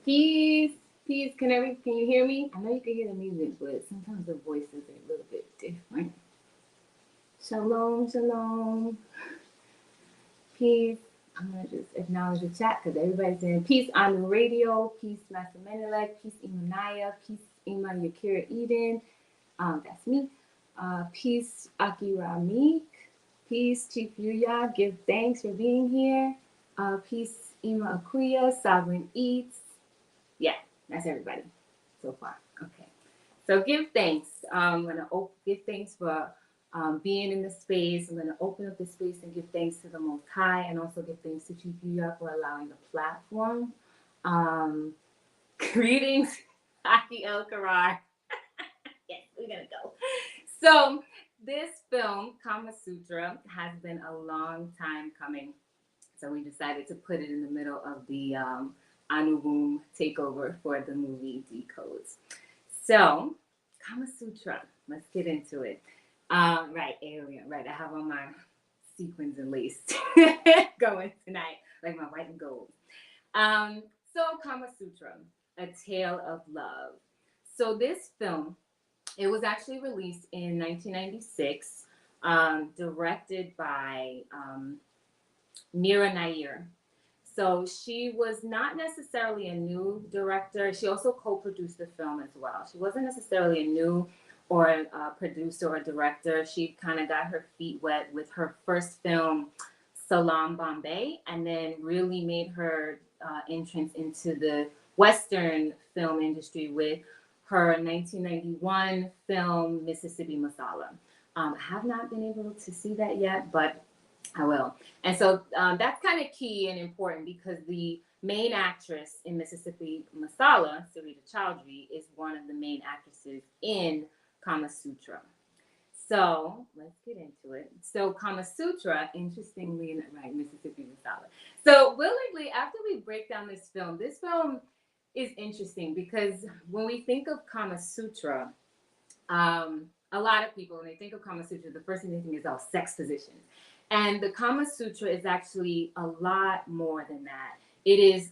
Peace, peace. Can you hear me? I know you can hear the music, but sometimes the voices are a little bit different. Shalom, shalom, peace. I'm gonna just acknowledge the chat because everybody's saying peace on the radio, peace Master Menelek, peace Imanaya, peace Ima Yakira Eden. That's me. Peace Akira Meek, peace Chief Yuya. Give thanks for being here. Peace Ima Akuya, Sovereign Eats. Yeah, that's everybody so far. Okay. So give thanks. I'm going to give thanks for being in the space. I'm going to open up the space and give thanks to the Most High and also give thanks to Chief Yuya for allowing the platform. Greetings, Aki El Karar. Yes, we're going to go. So this film, Kama Sutra, has been a long time coming. So we decided to put it in the middle of the Anubum takeover for the movie Decodes. So, Kama Sutra, let's get into it. Right, alien, right. I have on my sequins and lace going tonight, like my white and gold. So, Kama Sutra, A Tale of Love. So, this film, it was actually released in 1996, directed by Mira Nair. So she was not necessarily a new director. She also co-produced the film as well. She wasn't necessarily a new or a producer or director. She kind of got her feet wet with her first film, Salam Bombay, and then really made her entrance into the Western film industry with her 1991 film, Mississippi Masala. I have not been able to see that yet, but I will. And so that's kind of key and important because the main actress in Mississippi Masala, Sarita Chowdhury, is one of the main actresses in Kama Sutra. So let's get into it. So Kama Sutra, interestingly, right, Mississippi Masala. So willingly, after we break down this film is interesting because when we think of Kama Sutra, a lot of people, when they think of Kama Sutra, the first thing they think is, oh, sex positions. And the Kama Sutra is actually a lot more than that. It is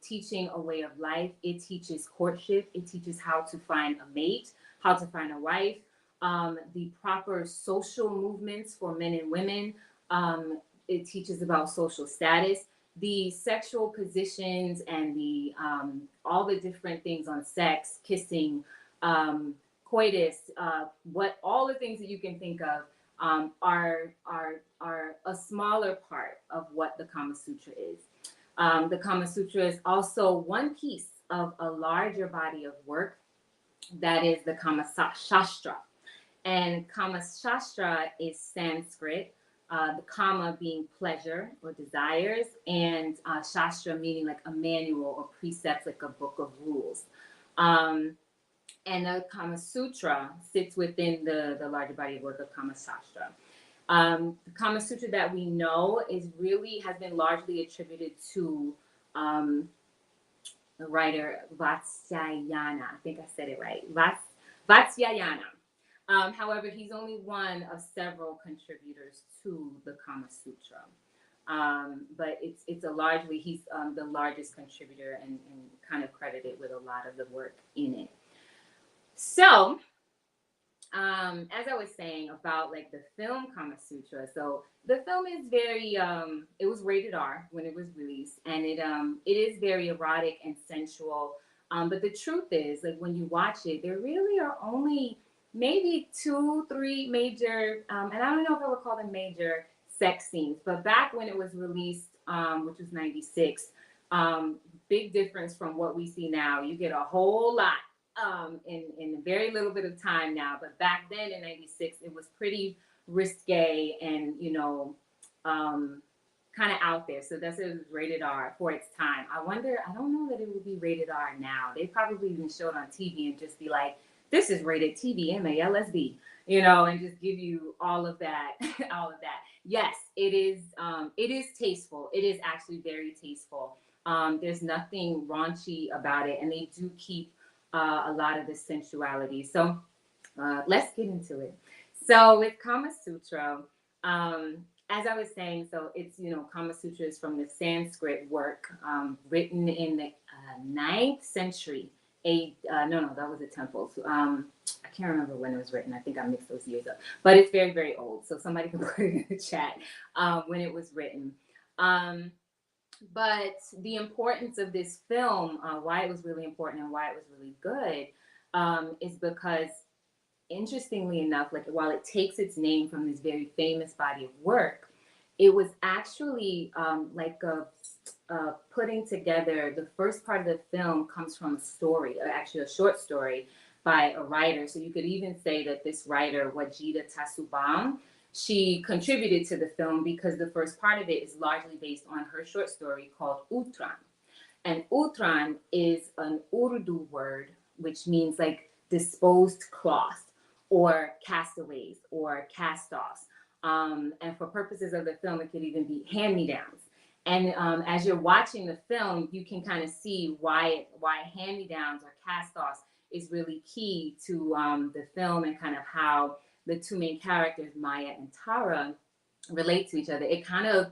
teaching a way of life. It teaches courtship. It teaches how to find a mate, how to find a wife, the proper social movements for men and women. It teaches about social status, the sexual positions, and the all the different things on sex, kissing, coitus, what all the things that you can think of are a smaller part of what the Kama Sutra is. The Kama Sutra is also one piece of a larger body of work that is the Kama Shastra. And Kama Shastra is Sanskrit, the Kama being pleasure or desires, and Shastra meaning like a manual or precepts, like a book of rules. And the Kama Sutra sits within the larger body of work of Kama Shastra. The Kama Sutra that we know has been largely attributed to the writer Vatsyayana. I think I said it right. Vatsyayana. However, he's only one of several contributors to the Kama Sutra. But it's a largely, he's the largest contributor and kind of credited with a lot of the work in it. So, as I was saying about like the film Kama Sutra, so the film is very, it was rated R when it was released, and it is very erotic and sensual. But the truth is, like when you watch it, there really are only maybe 2-3 major, and I don't know if I would call them major sex scenes, but back when it was released, which was 96, big difference from what we see now. You get a whole lot in a very little bit of time now, but back then in 96 it was pretty risque and kind of out there, so that's, it was rated R for its time. I don't know that it would be rated R now. They probably even show it on TV and just be like, this is rated TV MALSB, and just give you all of that all of that. Yes, it is tasteful. It is actually very tasteful. There's nothing raunchy about it, and they do keep a lot of the sensuality. So let's get into it. So with Kama Sutra, as I was saying, so it's, Kama Sutra is from the Sanskrit work written in the ninth century. No, that was a temple. So, I can't remember when it was written. I think I mixed those years up. But it's very, very old. So somebody can put it in the chat when it was written. But the importance of this film, why it was really important and why it was really good, is because, interestingly enough, like while it takes its name from this very famous body of work, it was actually like putting together. The first part of the film comes from a story, or actually a short story by a writer. So you could even say that this writer, Wajida Tasubam, she contributed to the film because the first part of it is largely based on her short story called Utran. And Utran is an Urdu word which means like disposed cloth or castaways or cast-offs. And for purposes of the film, it could even be hand-me-downs. And as you're watching the film, you can kind of see why hand-me-downs or cast-offs is really key to the film and kind of how the two main characters, Maya and Tara, relate to each other. It kind of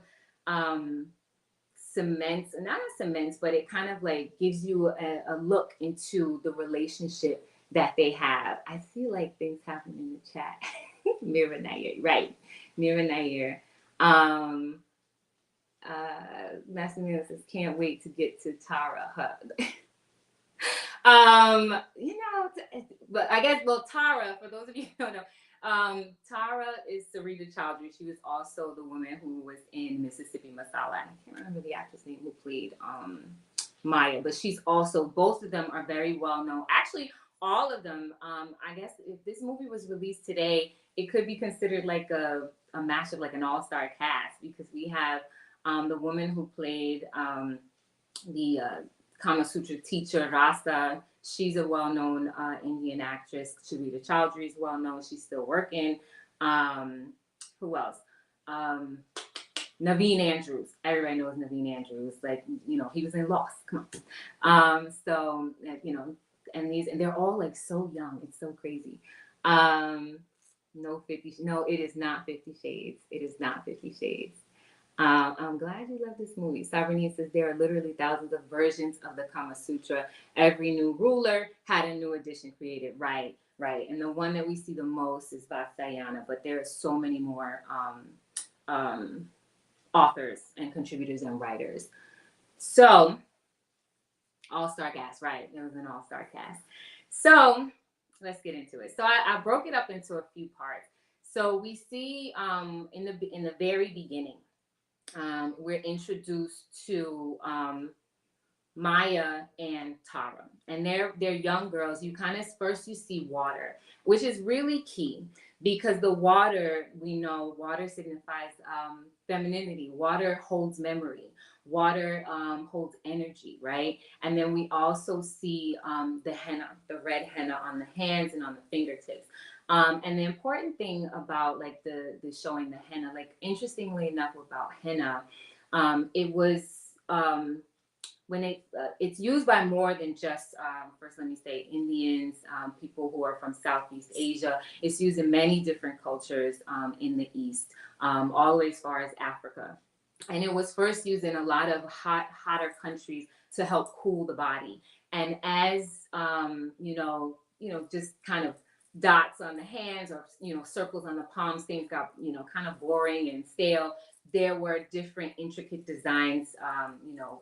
cements, not cements, but it kind of like gives you a look into the relationship that they have. I see like things happen in the chat. Mira Nair, right? Mira Nair. Massimilian says, can't wait to get to Tara Hub. But I guess, well, Tara, for those of you who don't know, Tara is Sarita Chowdhury. She was also the woman who was in Mississippi Masala. I can't remember the actress name who played Maya, but she's also, both of them are very well known. Actually, all of them, I guess if this movie was released today, it could be considered like a mashup, like an all-star cast, because we have the woman who played the Kama Sutra teacher, Rasta. She's a well-known Indian actress. Sarita Chowdhury is well-known. She's still working. Who else? Naveen Andrews. Everybody knows Naveen Andrews. Like, you know, he was in Lost. Come on. So, you know, and they're all like so young. It's so crazy. No, it is not 50 Shades. It is not 50 Shades. I'm glad you love this movie. Sabrina says there are literally thousands of versions of the Kama Sutra. Every new ruler had a new edition created. Right. And the one that we see the most is Vatsayana, but there are so many more authors and contributors and writers. So, all-star cast, right? It was an all-star cast. So, let's get into it. So, I broke it up into a few parts. So, we see in the very beginning, we're introduced to Maya and Tara, and they're young girls. You kind of first you see water, which is really key because the water, we know water signifies femininity. Water holds memory. Water holds energy, right? And then we also see the henna, the red henna on the hands and on the fingertips. And the important thing about like the showing the henna, like interestingly enough about henna, it was when it's used by more than just first let me say Indians, people who are from Southeast Asia. It's used in many different cultures in the East, all the way as far as Africa. And it was first used in a lot of hotter countries to help cool the body. And as just kind of dots on the hands or circles on the palms, things got kind of boring and stale. There were different intricate designs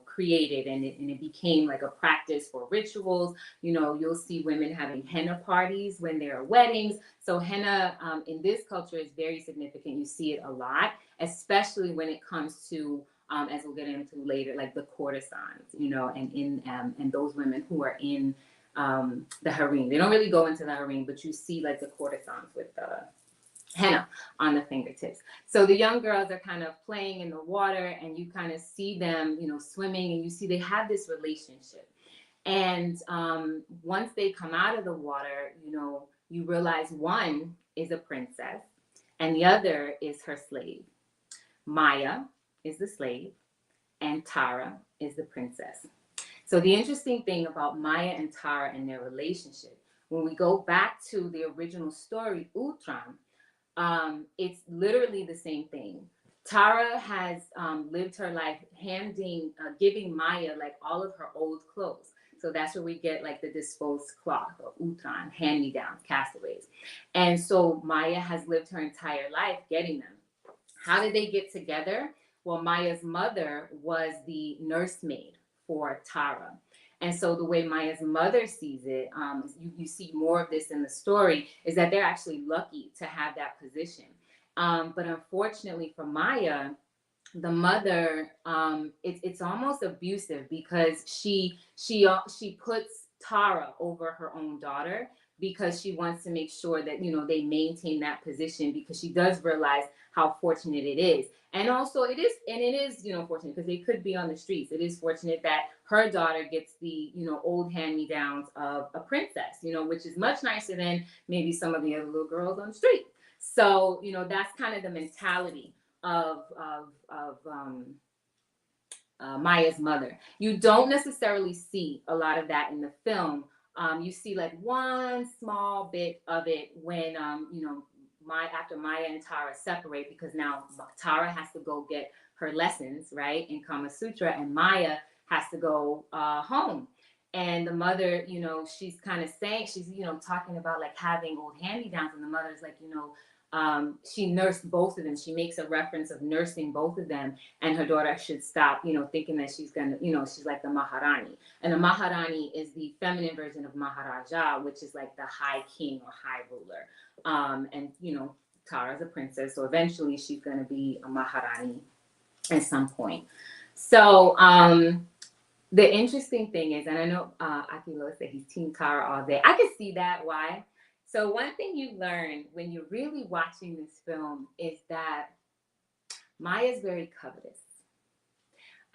created, and it became like a practice for rituals. You'll see women having henna parties when there are weddings. So henna in this culture is very significant. You see it a lot, especially when it comes to as we'll get into later, like the courtesans, and those women who are in the harem. They don't really go into the harem, but you see like the courtesans with the henna on the fingertips. So the young girls are kind of playing in the water, and you kind of see them, swimming, and you see they have this relationship. And once they come out of the water, you realize one is a princess and the other is her slave. Maya is the slave and Tara is the princess. So the interesting thing about Maya and Tara and their relationship, when we go back to the original story, Utran, it's literally the same thing. Tara has lived her life giving Maya like all of her old clothes. So that's where we get like the disposed cloth or utran, hand-me-downs, castaways. And so Maya has lived her entire life getting them. How did they get together? Well, Maya's mother was the nursemaid for Tara. And so the way Maya's mother sees it, you see more of this in the story, is that they're actually lucky to have that position. But unfortunately for Maya, the mother, it's almost abusive because she puts Tara over her own daughter because she wants to make sure that they maintain that position, because she does realize how fortunate it is. And also it is fortunate because they could be on the streets. It is fortunate that her daughter gets the old hand-me-downs of a princess, which is much nicer than maybe some of the other little girls on the street. So that's kind of the mentality of Maya's mother. You don't necessarily see a lot of that in the film. You see like one small bit of it when after Maya and Tara separate, because now Tara has to go get her lessons, right, in Kama Sutra, and Maya has to go home. And the mother, she's kind of saying, she's talking about like having old hand-me-downs, and the mother's like, she nursed both of them. She makes a reference of nursing both of them, and her daughter should stop, thinking that she's gonna, she's like the Maharani. And the Maharani is the feminine version of Maharaja, which is like the high king or high ruler. And Tara's a princess, so eventually she's gonna be a Maharani at some point. So the interesting thing is, and I know Akilo said he's Team Tara all day. I can see that why. So one thing you learn when you're really watching this film is that Maya's very covetous.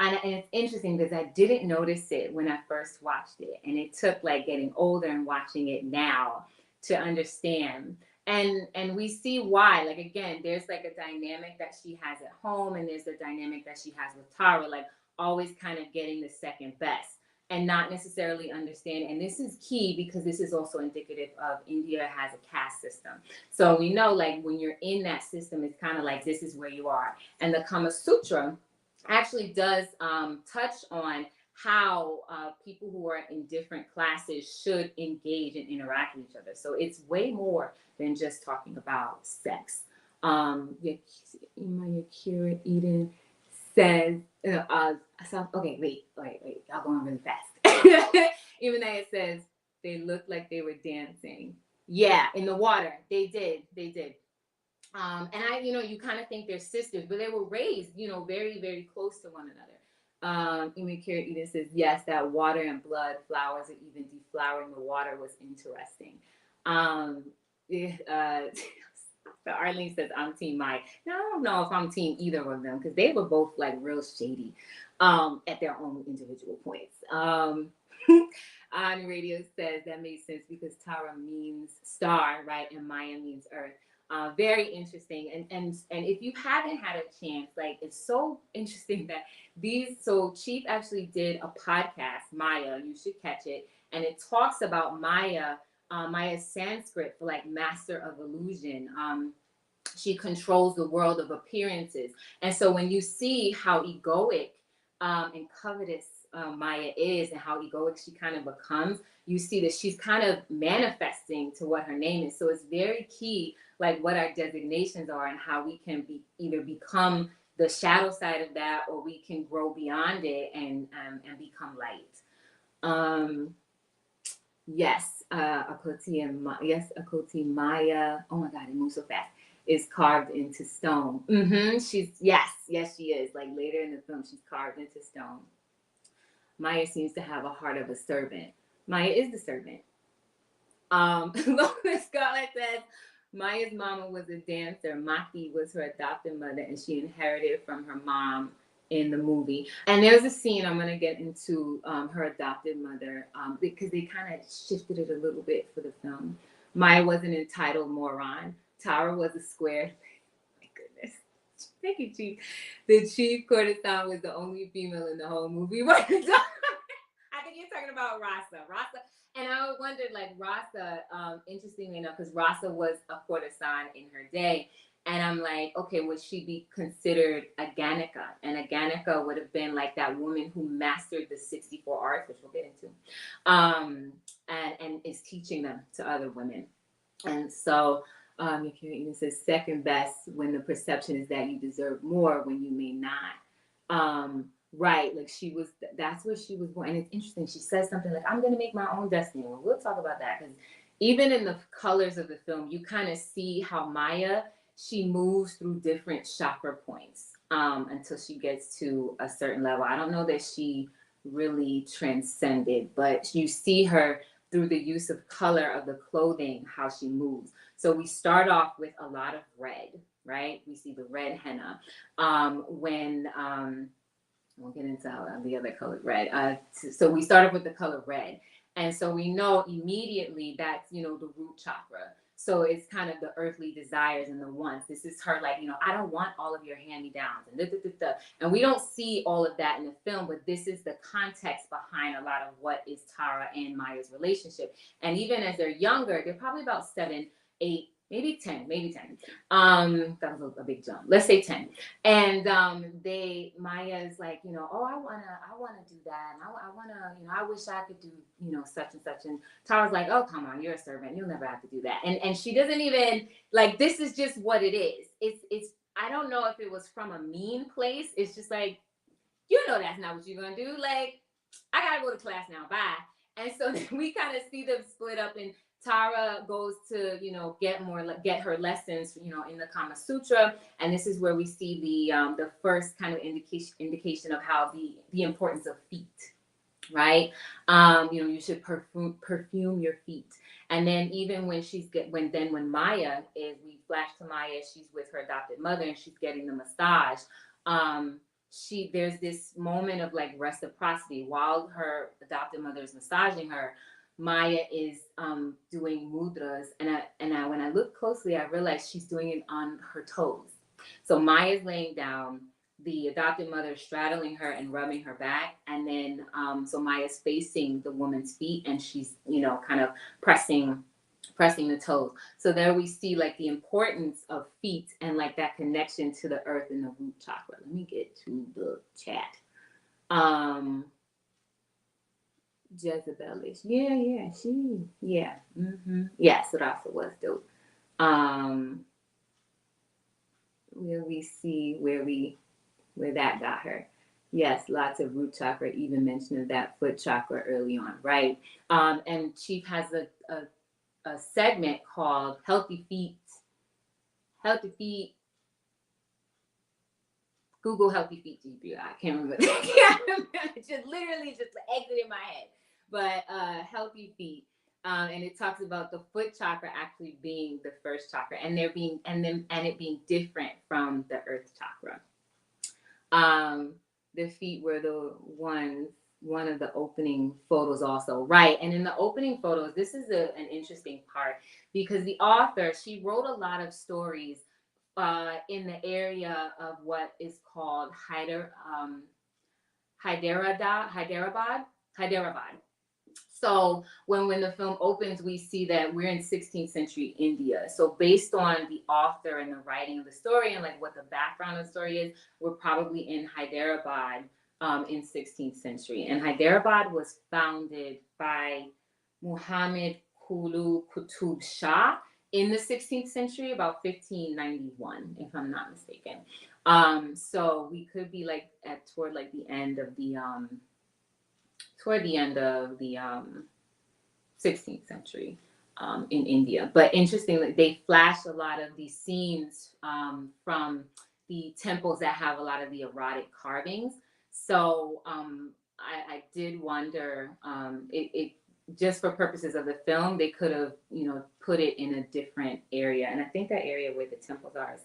And it's interesting because I didn't notice it when I first watched it. And it took like getting older and watching it now to understand. And we see why. Like, again, there's like a dynamic that she has at home, and there's a dynamic that she has with Tara, like always kind of getting the second best and not necessarily understand. And this is key because this is also indicative of India has a caste system. So we know like when you're in that system, it's kind of like this is where you are. And the Kama Sutra actually does touch on how people who are in different classes should engage and interact with each other. So it's way more than just talking about sex. Yakira Eden says, okay, wait, y'all going really fast. Even though it says they looked like they were dancing. Yeah, in the water. They did. And you kind of think they're sisters, but they were raised, very, very close to one another. Yakira Eden says, yes, that water and blood, flowers, and even deflowering the water was interesting. So Arlene says, I'm Team Mike. Now, I don't know if I'm Team either of them because they were both like real shady at their own individual points. On radio says that makes sense because Tara means star, right? And Maya means earth. Very interesting. And if you haven't had a chance, like it's so interesting that so Chief actually did a podcast, Maya, you should catch it. And it talks about Maya's Sanskrit for like master of illusion. She controls the world of appearances. And so when you see how egoic and covetous Maya is and how egoic she kind of becomes, you see that she's kind of manifesting to what her name is. So it's very key, like what our designations are and how we can either become the shadow side of that, or we can grow beyond it and become light. Yes, Achoti Maya. Oh my God, it moves so fast. Is carved into stone. Yes, she is. Like later in the film, she's carved into stone. Maya seems to have a heart of a servant. Maya is the servant. Scarlett says Maya's mama was a dancer. Maki was her adopted mother, and she inherited from her mom in the movie. And there's a scene I'm going to get into her adopted mother because they kind of shifted it a little bit for the film. Maya was an entitled moron. Tara was a square. My goodness. Thank you, Chief. The chief courtesan was the only female in the whole movie. I think you're talking about Rasa. And I wondered, like, Rasa, interestingly enough, because Rasa was a courtesan in her day. And I'm like, okay, would she be considered a Ganica? And a Ganica would have been like that woman who mastered the 64 arts, which we'll get into, and is teaching them to other women. And so you can even say second best when the perception is that you deserve more when you may not. Right, like she was, that's where she was born. And it's interesting, she says something like, I'm going to make my own destiny. Well, we'll talk about that, because even in the colors of the film, you kind of see how Maya, she moves through different chakra points until she gets to a certain level. I don't know that she really transcended, but you see her through the use of color of the clothing, how she moves. So we start off with a lot of red, right? We see the red henna. We'll get into the other color, red. So we start off with the color red. And so we know immediately that's, the root chakra. So it's kind of the earthly desires and the wants. This is her like, I don't want all of your hand-me-downs and da. And we don't see all of that in the film, but this is the context behind a lot of what is Tara and Maya's relationship. And even as they're younger, they're probably about 7, 8, maybe 10. That was a big jump. Let's say 10. And Maya's like, oh, I wanna do that. And I wanna, I wish I could do, such and such. And Tara's like, oh, come on, you're a servant. You'll never have to do that. And she doesn't even, like, this is just what it is. It's I don't know if it was from a mean place. It's just like, that's not what you're gonna do. Like, I gotta go to class now. Bye. And so we kind of see them split up, and Tara goes to, get her lessons, in the Kama Sutra. And this is where we see the first kind of indication of how the importance of feet, right? You should perfume your feet. And then even when when Maya we flash to Maya, she's with her adopted mother and she's getting the massage. There's this moment of like reciprocity while her adopted mother is massaging her. Maya is doing mudras, and when I look closely, I realize she's doing it on her toes. So Maya's laying down, the adopted mother straddling her and rubbing her back, and then so Maya's facing the woman's feet, and she's kind of pressing the toes. So there we see like the importance of feet and like that connection to the earth and the root chakra. Let me get to the chat. Jezebelish. Yeah. Yeah, Sarasa was dope. Where we see where that got her. Yes, lots of root chakra, even mention of that foot chakra early on, right? And Chief has a segment called Healthy Feet. Google Healthy Feet GBI. I can't remember. Just literally just exited my head. But Healthy Feet. And it talks about the foot chakra actually being the first chakra, and it being different from the earth chakra. The feet were the one of the opening photos also, right? And in the opening photos, this is an interesting part, because the author, she wrote a lot of stories in the area of what is called Hyderabad. So when the film opens, we see that we're in 16th century India. So based on the author and the writing of the story and like what the background of the story is, we're probably in Hyderabad in 16th century. And Hyderabad was founded by Muhammad Kulu Qutub Shah in the 16th century, about 1591, if I'm not mistaken. So we could be like toward the end of the 16th century in India. But interestingly, they flash a lot of these scenes from the temples that have a lot of the erotic carvings. So I did wonder, it just for purposes of the film, they could have, put it in a different area. And I think that area where the temples are is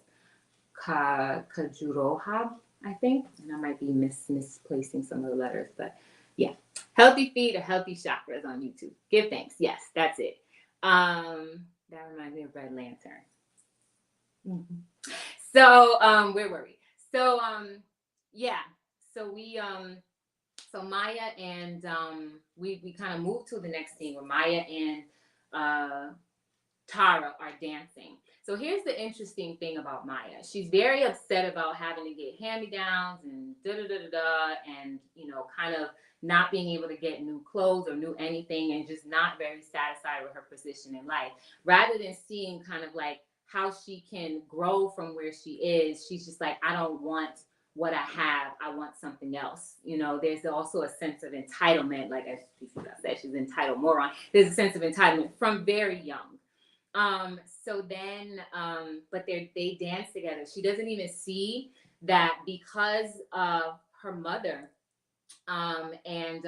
Kajurohab, I think. And I might be misplacing some of the letters, but yeah. Healthy Feet or Healthy Chakras on YouTube. Give thanks. Yes, that's it. That reminds me of Red Lantern. Mm-hmm. So where were we? So yeah. So we so Maya and we kind of moved to the next scene where Maya and Tara are dancing. So here's the interesting thing about Maya. She's very upset about having to get hand-me-downs and da-da-da-da-da, and, kind of not being able to get new clothes or new anything, and just not very satisfied with her position in life. Rather than seeing kind of like how she can grow from where she is, she's just like, I don't want what I have. I want something else. There's also a sense of entitlement, like as I said, she's entitled moron. There's a sense of entitlement from very young. But they dance together. She doesn't even see that because of her mother, and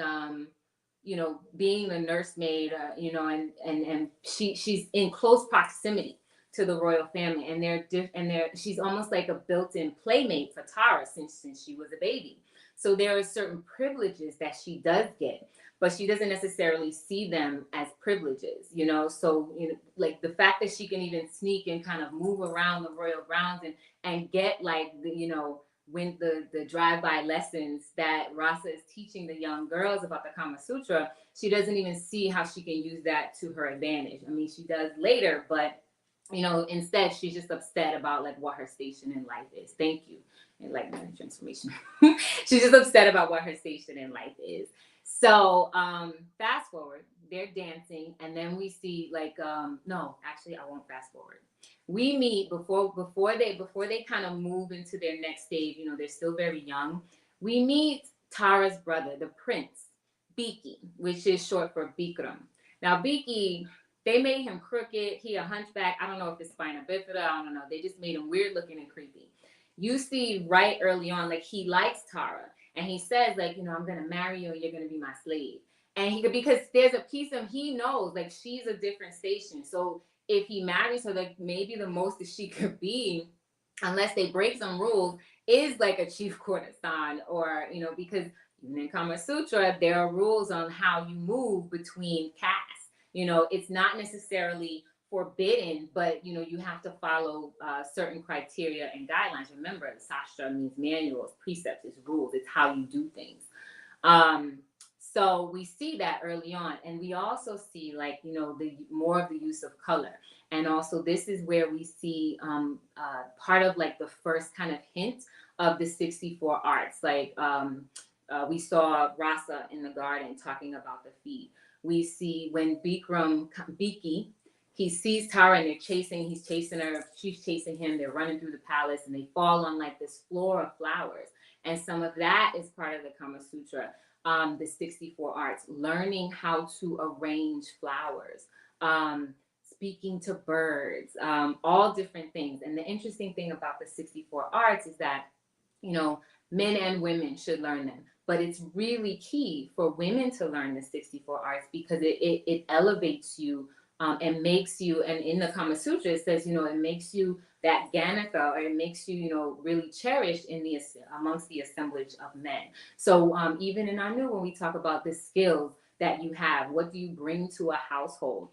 being the nursemaid, and she's in close proximity to the royal family, and she's almost like a built-in playmate for Tara since she was a baby. So there are certain privileges that she does get, but she doesn't necessarily see them as privileges, So, like the fact that she can even sneak and kind of move around the royal grounds and get like when the drive-by lessons that Rasa is teaching the young girls about the Kama Sutra, she doesn't even see how she can use that to her advantage. I mean, she does later, but instead she's just upset about like what her station in life is. Thank you. Enlightenment transformation. She's just upset about what her station in life is. So fast forward, they're dancing, and then we see like no, actually I won't fast forward. We meet before they kind of move into their next stage. They're still very young. We meet Tara's brother, the prince, Biki, which is short for Bikram. Now Biki, they made him crooked. He a hunchback. I don't know if it's spina bifida. I don't know. They just made him weird looking and creepy. You see right early on, like he likes Tara, and he says like, I'm gonna marry you and you're gonna be my slave. And because there's a piece of him, he knows like she's a different station. So if he marries her, like maybe the most that she could be, unless they break some rules, is like a chief courtesan, or because even in Kama Sutra there are rules on how you move between castes. It's not necessarily forbidden, but you have to follow certain criteria and guidelines. Remember, sastra means manuals, precepts, it's rules, it's how you do things. So we see that early on, and we also see like the more of the use of color, and also this is where we see part of like the first kind of hint of the 64 arts. Like we saw Rasa in the garden talking about the feet. We see when Biki, he sees Tara and he's chasing her, she's chasing him, they're running through the palace, and they fall on like this floor of flowers. And some of that is part of the Kama Sutra, the 64 arts, learning how to arrange flowers, speaking to birds, all different things. And the interesting thing about the 64 arts is that, men and women should learn them. But it's really key for women to learn the 64 arts because it elevates you, and makes you, and in the Kama Sutra it says, it makes you that Ganika, or it makes you, really cherished amongst the assemblage of men. So even in Anu, when we talk about the skills that you have, what do you bring to a household?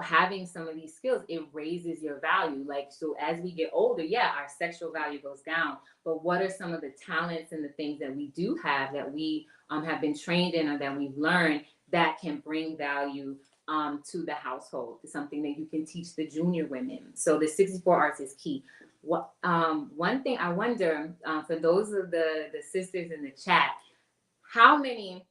Having some of these skills, it raises your value. Like, so as we get older, yeah, our sexual value goes down. But what are some of the talents and the things that we do have that we have been trained in, or that we've learned, that can bring value to the household? It's something that you can teach the junior women. So the 64 arts is key. One thing I wonder, for those of the sisters in the chat, how many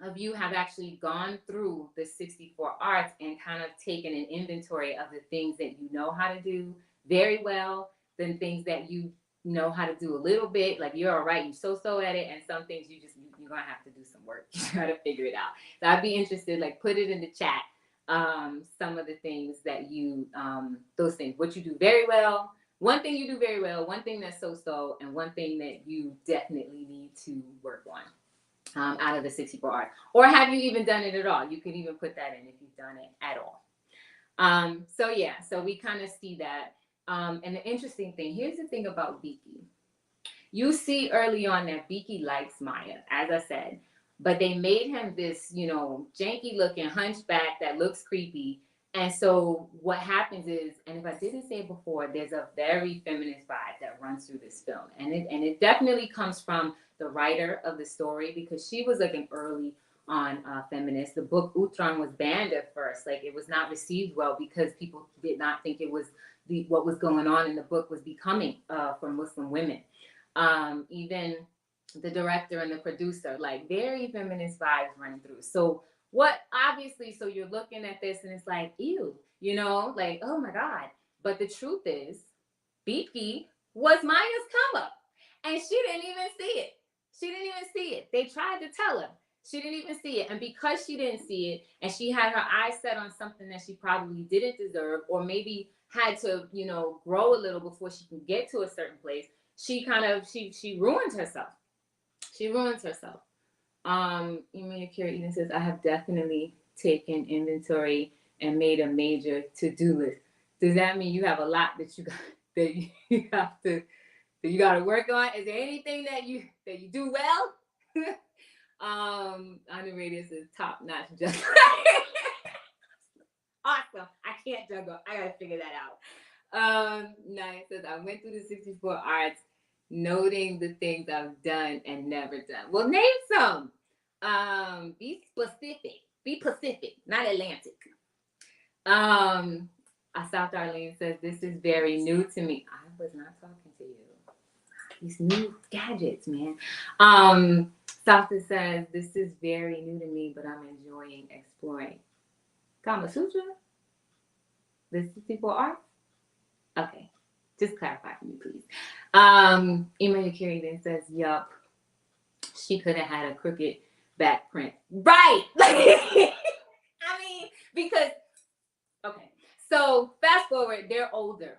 of you have actually gone through the 64 arts and kind of taken an inventory of the things that you know how to do very well, then things that you know how to do a little bit, like you're all right, you so at it, and some things you're gonna have to do some work. You gotta figure it out. So I'd be interested, like put it in the chat, some of the things that you, those things, what you do very well, one thing you do very well, one thing that's so, and one thing that you definitely need to work on. Out of the 64 arts, or have you even done it at all? You can even put that in if you've done it at all. So we kind of see that. And the interesting thing, here's the thing about Biki. You see early on that Biki likes Maya, as I said, but they made him this, janky looking hunchback that looks creepy. And so what happens is, and if I didn't say it before, there's a very feminist vibe that runs through this film. And it definitely comes from the writer of the story, because she was like an early on feminists. The book Utran was banned at first. Like, it was not received well because people did not think it was what was going on in the book was becoming for Muslim women. Even the director and the producer, like, very feminist vibes running through. So what, obviously, so you're looking at this and it's like, ew, you know, like, oh my God. But the truth is, BP was Maya's come up, and she didn't even see it. She didn't even see it. They tried to tell her. She didn't even see it. And because she didn't see it, and she had her eyes set on something that she probably didn't deserve, or maybe had to, you know, grow a little before she can get to a certain place, she kind of, she ruined herself. She ruins herself. Emanuel Eden says, I have definitely taken inventory and made a major to-do list. Does that mean you have a lot that you got that you have to that you got to work on? Is there anything that you do well? Underrated says top notch juggler. Awesome. I can't juggle. I gotta figure that out. Nine says, I went through the 64 arts, noting the things I've done and never done. Well, name some. Be specific. Be Pacific, not Atlantic. South Arlene says, this is very new to me. I was not talking to you. These new gadgets, man. South says, this is very new to me, but I'm enjoying exploring. Kama Sutra? The 64 arts? Okay. Just clarify for me, please. Emanuel Curie then says, yup, she could have had a crooked back print. Right! I mean, because, okay. So fast forward, they're older,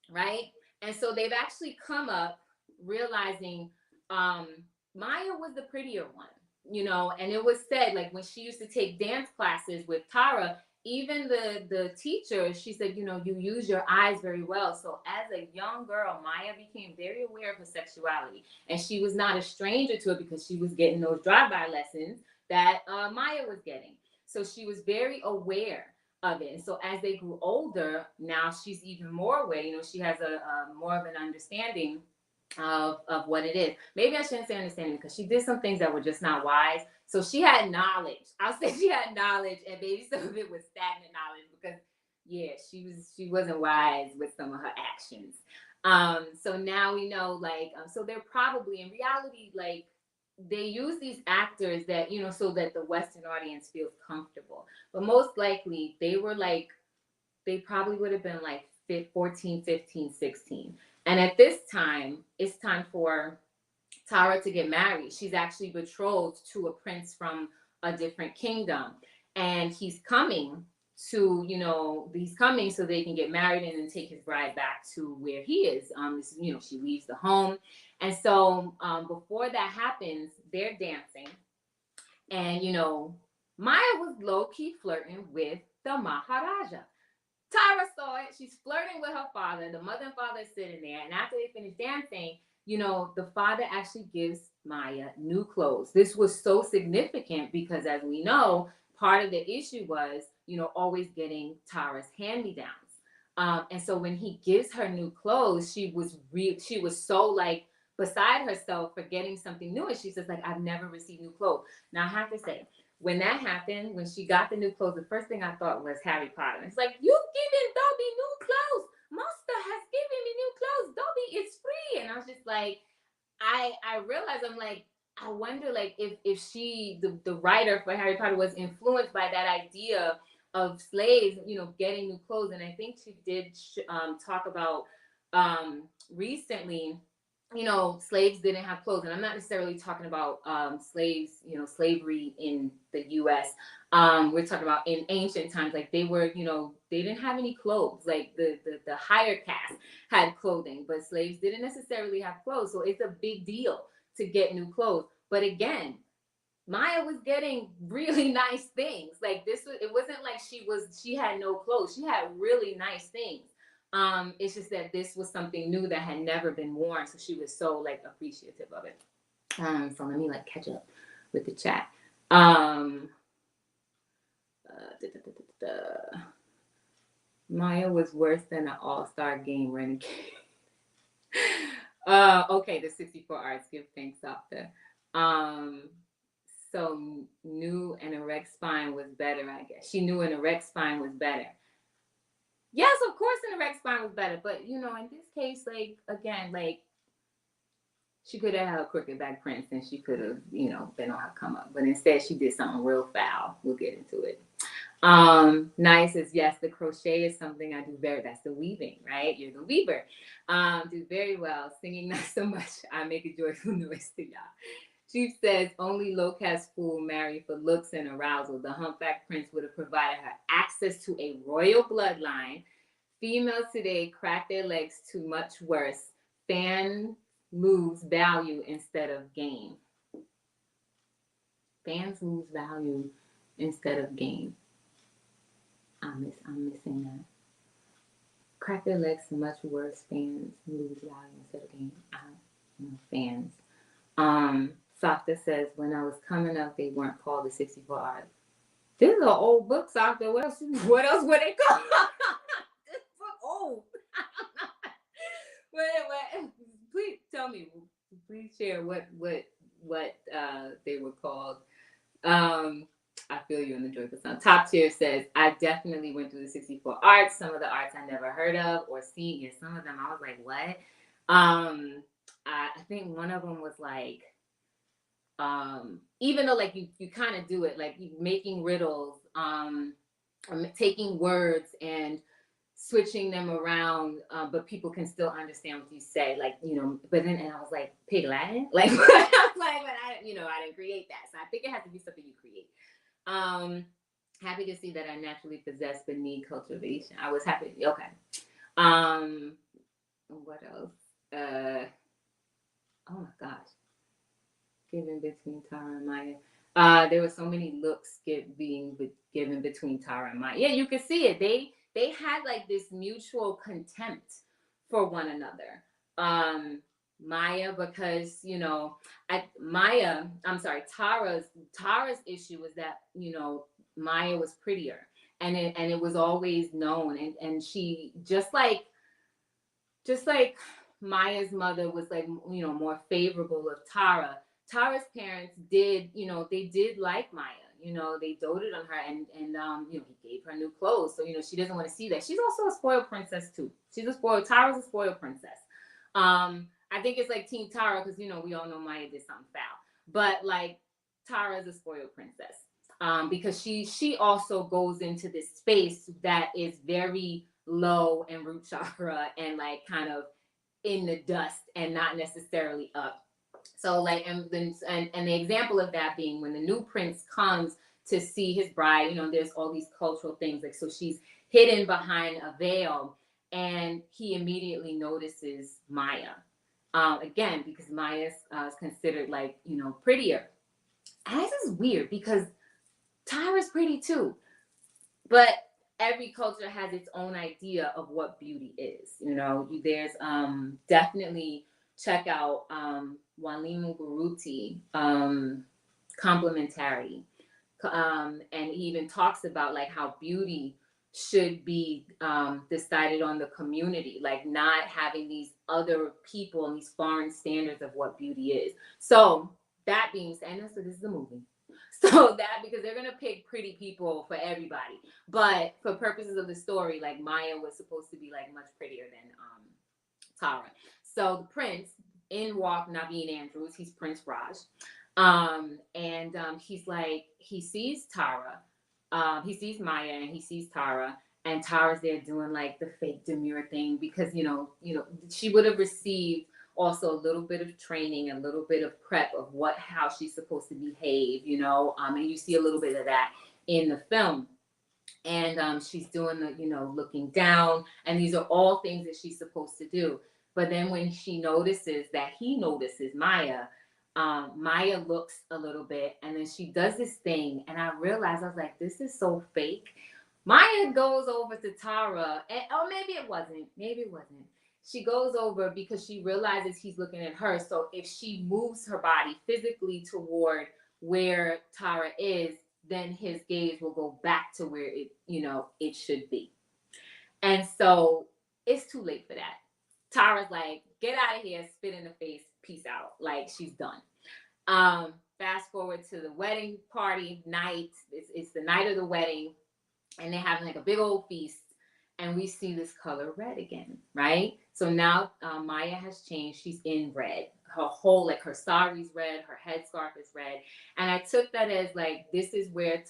right? And so they've actually come up realizing Maya was the prettier one, you know, and it was said, like, when she used to take dance classes with Tara, even the teacher, she said, you know, you use your eyes very well. So as a young girl, Maya became very aware of her sexuality, and she was not a stranger to it because she was getting those drive-by lessons that Maya was getting. So she was very aware of it. And so as they grew older, now she's even more aware. You know, she has a more of an understanding of what it is. Maybe I shouldn't say understanding, because she did some things that were just not wise. So she had knowledge. I'll say she had knowledge, and maybe some of it was stagnant knowledge, because yeah, she wasn't wise with some of her actions. So now we know, like, so they're probably in reality, like, they use these actors that, you know, so that the Western audience feels comfortable. But most likely they were like, they probably would have been like 14, 15, 16. And at this time, it's time for Tara to get married. She's actually betrothed to a prince from a different kingdom. And he's coming to, you know, he's coming so they can get married and then take his bride back to where he is. This is, you know, she leaves the home. And so before that happens, they're dancing. And, you know, Maya was low-key flirting with the Maharaja. Tara saw it. She's flirting with her father. The mother and father is sitting there. And after they finish dancing, you know, the father actually gives Maya new clothes. This was so significant because, as we know, part of the issue was, you know, always getting Tara's hand-me-downs. And so when he gives her new clothes, she was so, like, beside herself for getting something new. And she says, like, I've never received new clothes. Now, I have to say, when that happened, when she got the new clothes, the first thing I thought was Harry Potter. It's like, you've given Dobby new clothes. Master has given me new clothes. Dobby is free. And I was just like, I realized, I'm like, I wonder, like, if she, the writer for Harry Potter, was influenced by that idea of slaves, you know, getting new clothes. And I think she did talk about recently, you know, slaves didn't have clothes. And I'm not necessarily talking about slaves, you know, slavery in the US. We're talking about in ancient times, like, they were, you know, they didn't have any clothes. Like, the higher caste had clothing, but slaves didn't necessarily have clothes. So it's a big deal to get new clothes. But again, Maya was getting really nice things. Like, it wasn't like she had no clothes. She had really nice things. It's just that this was something new that had never been worn, so she was so, like, appreciative of it. So let me, like, catch up with the chat. Maya was worse than an all-star game renegade. Okay, the 64 arts give thanks after. So knew an erect spine was better, I guess. She knew an erect spine was better. Yes, of course an erect spine was better. But, you know, in this case, like, again, like, she could have had a crooked back prince and she could have, you know, been on her come up. But instead she did something real foul. We'll get into it. Naya says, yes, the crochet is something I do that's the weaving, right? You're the weaver. Do very well. Singing, not so much. I make a joyful noise to y'all. Chief says, only low-caste fool married for looks and arousal. The humpback prince would have provided her access to a royal bloodline. Females today crack their legs too much worse. Fans lose value instead of gain. Fans lose value instead of gain. I'm missing that. Crack their legs too much worse. Fans lose value instead of gain. Fans. Softa says, when I was coming up, they weren't called the 64 Art. This is an old book, Softa. What else were they called? This book old. Please tell me. Please share what they were called. I feel you in the joyful sound. Top tier says, I definitely went through the 64 arts. Some of the arts I never heard of or seen. Yeah, some of them I was like, what? I think one of them was like, even though like you kind of do it, like making riddles, taking words and switching them around, but people can still understand what you say, like, you know. But then, and I was like, pig Latin, like, I was like, but I didn't create that, so I think it has to be something you create. Happy to see that I naturally possess but need cultivation. I was happy. Okay. What else? Oh my gosh. Given between Tara and Maya. There were so many looks being given between Tara and Maya. Yeah, you could see it. They had like this mutual contempt for one another. Maya, because, you know, Tara's issue was that, you know, Maya was prettier, and it was always known, and she just like Maya's mother was like, you know, more favorable of Tara. Tara's parents did, you know, they did like Maya. You know, they doted on her, and you know, he gave her new clothes. So, you know, she doesn't want to see that. She's also a spoiled princess too. Tara's a spoiled princess. I think it's like Team Tara, because, you know, we all know Maya did something foul. But like, Tara's a spoiled princess. Because she also goes into this space that is very low and root chakra and like kind of in the dust and not necessarily up. So like, and the example of that being when the new prince comes to see his bride, you know, there's all these cultural things, like, so she's hidden behind a veil, and he immediately notices Maya. Again, because Maya is considered like, you know, prettier. And this is weird because Tyra's pretty too, but every culture has its own idea of what beauty is. You know, there's definitely check out Walimu Guruti, complementarity, and he even talks about like how beauty should be decided on the community, like not having these other people and these foreign standards of what beauty is. So that being said, so this is a movie. So that, because they're gonna pick pretty people for everybody, but for purposes of the story, like Maya was supposed to be like much prettier than Tara. So the prince, in walk Naveen Andrews, he's Prince Raj, and he's like, he sees Tara, he sees Maya, and he sees Tara, and Tara's there doing like the fake demure thing because you know she would have received also a little bit of training, a little bit of prep of how she's supposed to behave, you know, and you see a little bit of that in the film. And she's doing the, you know, looking down, and these are all things that she's supposed to do. But then when she notices that he notices Maya, Maya looks a little bit, and then she does this thing, and I realized, I was like, this is so fake. Maya goes over to Tara, and maybe it wasn't. She goes over because she realizes he's looking at her. So if she moves her body physically toward where Tara is, then his gaze will go back to where it should be. And so it's too late for that. Tara's like, get out of here, spit in the face, peace out. Like, she's done. fast forward to the wedding party night. It's the night of the wedding, and they're having like a big old feast, and we see this color red again, right? So now Maya has changed. She's in red. Her whole, like, her sari's red, her headscarf is red. And I took that as like, this is where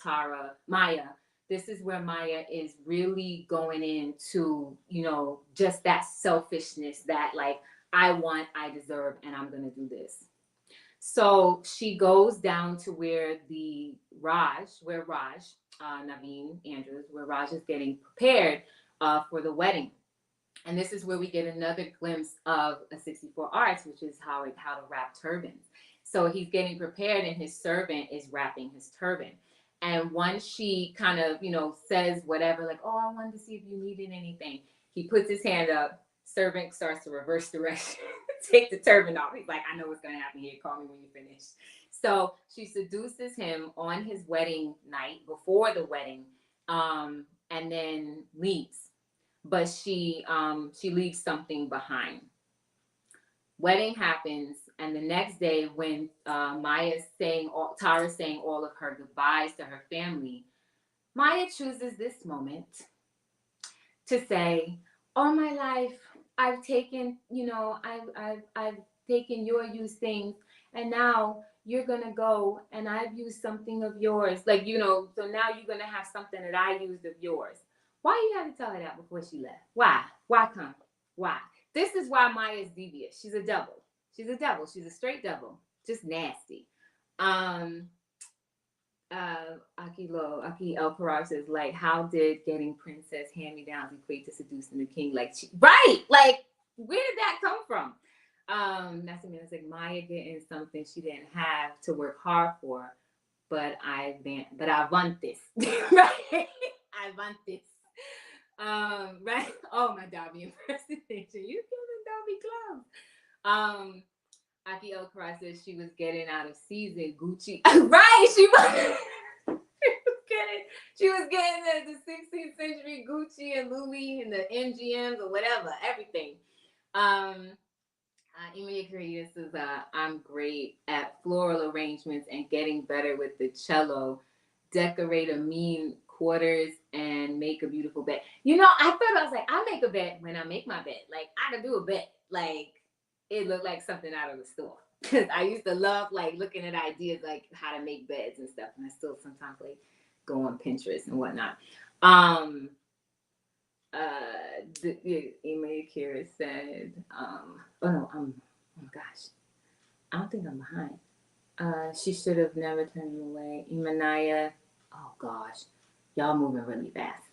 this is where Maya is really going into, you know, just that selfishness that, like, I want, I deserve, and I'm going to do this. So she goes down to where Naveen Andrews, where Raj is getting prepared for the wedding. And this is where we get another glimpse of a 64 arts, which is how to wrap turbans. So he's getting prepared, and his servant is wrapping his turban. And once she kind of, you know, says whatever, like, oh, I wanted to see if you needed anything, he puts his hand up. Servant starts to reverse direction, take the turban off. He's like, I know what's going to happen here. Call me when you finish. So she seduces him on his wedding night, before the wedding, and then leaves. But she leaves something behind. Wedding happens, and the next day, when Tara's saying all of her goodbyes to her family, Maya chooses this moment to say, all my life I've taken, you know, I've taken your used things, and now you're gonna go and I've used something of yours. Like, you know, so now you're gonna have something that I used of yours. Why you had to tell her that before she left? Why? Why come? Why? This is why Maya is devious. She's a devil. She's a devil. She's a straight devil. Just nasty. Aki El Karar says, like, how did getting princess hand-me-downs equate to seducing the king? Like, right? Like, where did that come from? That's like Maya getting something she didn't have to work hard for, but I want this, right? I want this. Right? Oh, my Dobby impersonation. You killing Dobby Clowns. Aki El Karar says she was getting out of season Gucci. Right, she was. She was getting the 16th century Gucci and Louis and the MGMs or whatever, everything. Emilia Carita says, I'm great at floral arrangements and getting better with the cello. Decorate a mean quarters and make a beautiful bed. You know, I was like, I make a bed when I make my bed. Like, I can do a bed. Like, it looked like something out of the store. Because I used to love, like, looking at ideas, like, how to make beds and stuff. And I still sometimes, like, go on Pinterest and whatnot. Email Kira said, oh my gosh, I don't think I'm behind. She should have never turned him away. Imanaya, oh gosh, y'all moving really fast.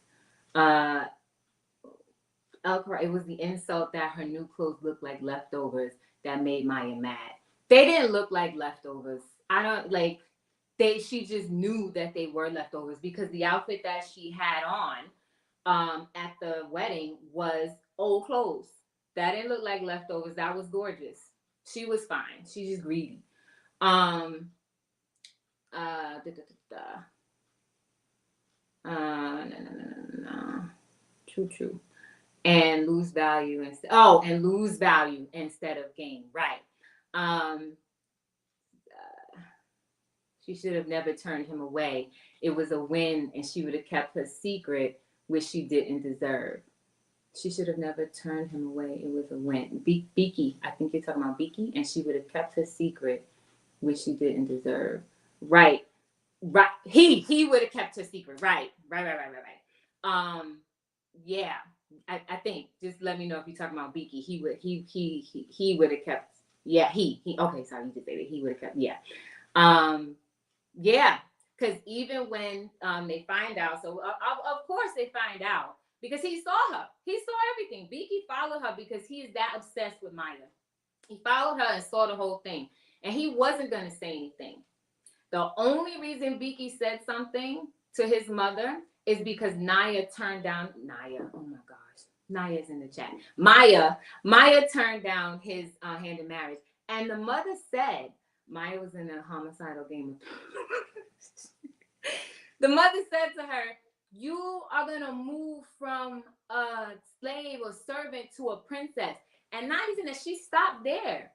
It was the insult that her new clothes looked like leftovers that made Maya mad. They didn't look like leftovers. I don't like. She just knew that they were leftovers because the outfit that she had on at the wedding was old clothes. That didn't look like leftovers. That was gorgeous. She was fine. She's just greedy. No. True. And lose value instead of gain. Right. She should have never turned him away. It was a win, and she would have kept her secret, which she didn't deserve. She should have never turned him away. It was a win. Beaky, I think you're talking about Beaky, and she would have kept her secret, which she didn't deserve. Right. He would have kept her secret. Right. Yeah. I think. Just let me know if you're talking about Beaky. He would have kept. Yeah. He. Okay. Sorry, you did say that. He would have kept. Yeah. Yeah, because even when they find out, so of course they find out because he saw her. He saw everything. Beaky followed her because he is that obsessed with Maya. He followed her and saw the whole thing, and he wasn't going to say anything. The only reason Beaky said something to his mother is because Naya turned down Naya. Oh my gosh, Naya's in the chat. Maya turned down his hand in marriage, and the mother said. Maya was in a homicidal game. The mother said to her, you are going to move from a slave or servant to a princess. And not even that, she stopped there.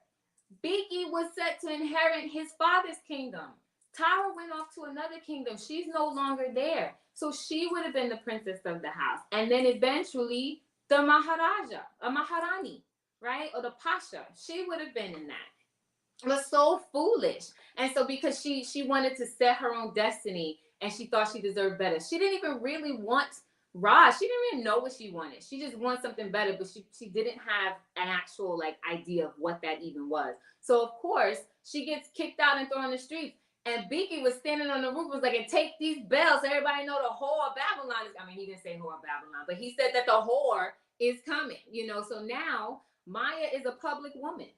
Biggie was set to inherit his father's kingdom. Tara went off to another kingdom. She's no longer there. So she would have been the princess of the house. And then eventually the Maharaja, a Maharani, right? Or the Pasha. She would have been in that. It was so foolish. And so because she wanted to set her own destiny and she thought she deserved better. She didn't even really want Raj. She didn't even know what she wanted. She just wanted something better, but she didn't have an actual like idea of what that even was. So of course she gets kicked out and thrown on the streets. And Biggie was standing on the roof, was like, and take these bells so everybody know the whore of Babylon is. I mean, he didn't say whore of Babylon, but he said that the whore is coming, you know. So now Maya is a public woman.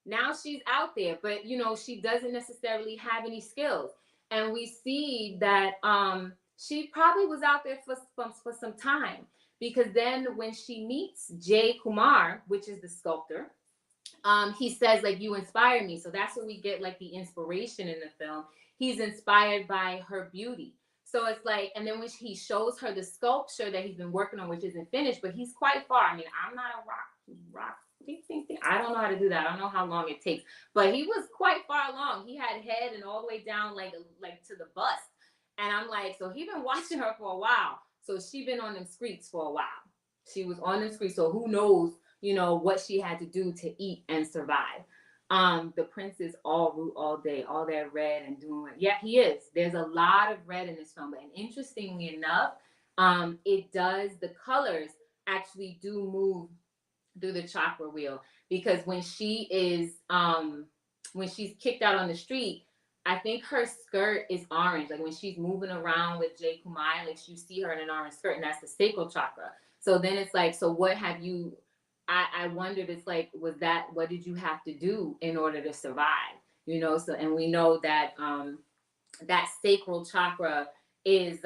Now she's out there, but you know, she doesn't necessarily have any skills. And we see that she probably was out there for some time, because then when she meets Jay Kumar, which is the sculptor, he says like, you inspire me. So that's what we get, like the inspiration in the film. He's inspired by her beauty. So it's like, and then when he shows her the sculpture that he's been working on, which isn't finished, but he's quite far. I mean, I'm not a rock. I don't know how to do that. I don't know how long it takes, but he was quite far along. He had head and all the way down like to the bust. And I'm like, so he been watching her for a while. So she been on them streets for a while. She was on them streets. So who knows, you know, what she had to do to eat and survive. The prince is all root all day, all that red and doing it. Yeah, he is. There's a lot of red in this film. And interestingly enough, the colors actually do move through the chakra wheel, because when she's kicked out on the street, I think her skirt is orange. Like when she's moving around with Jay Kumai, like you see her in an orange skirt, and that's the sacral chakra. So then it's like, so what have you? I wondered. It's like, what did you have to do in order to survive? You know. So, and we know that that sacral chakra is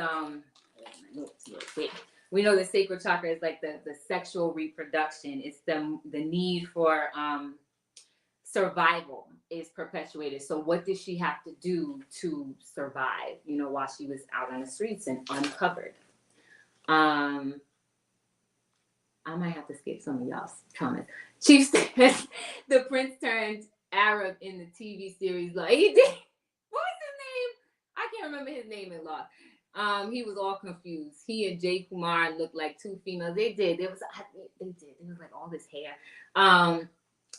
we know the sacral chakra is like the sexual reproduction. It's the need for survival is perpetuated. So what did she have to do to survive, you know, while she was out on the streets and uncovered? I might have to skip some of y'all's comments. Chief says the prince turned Arab in the TV series. Like he did. What was his name? I can't remember his name in law. He was all confused. He and Jay Kumar looked like two females. They did. There was like all this hair.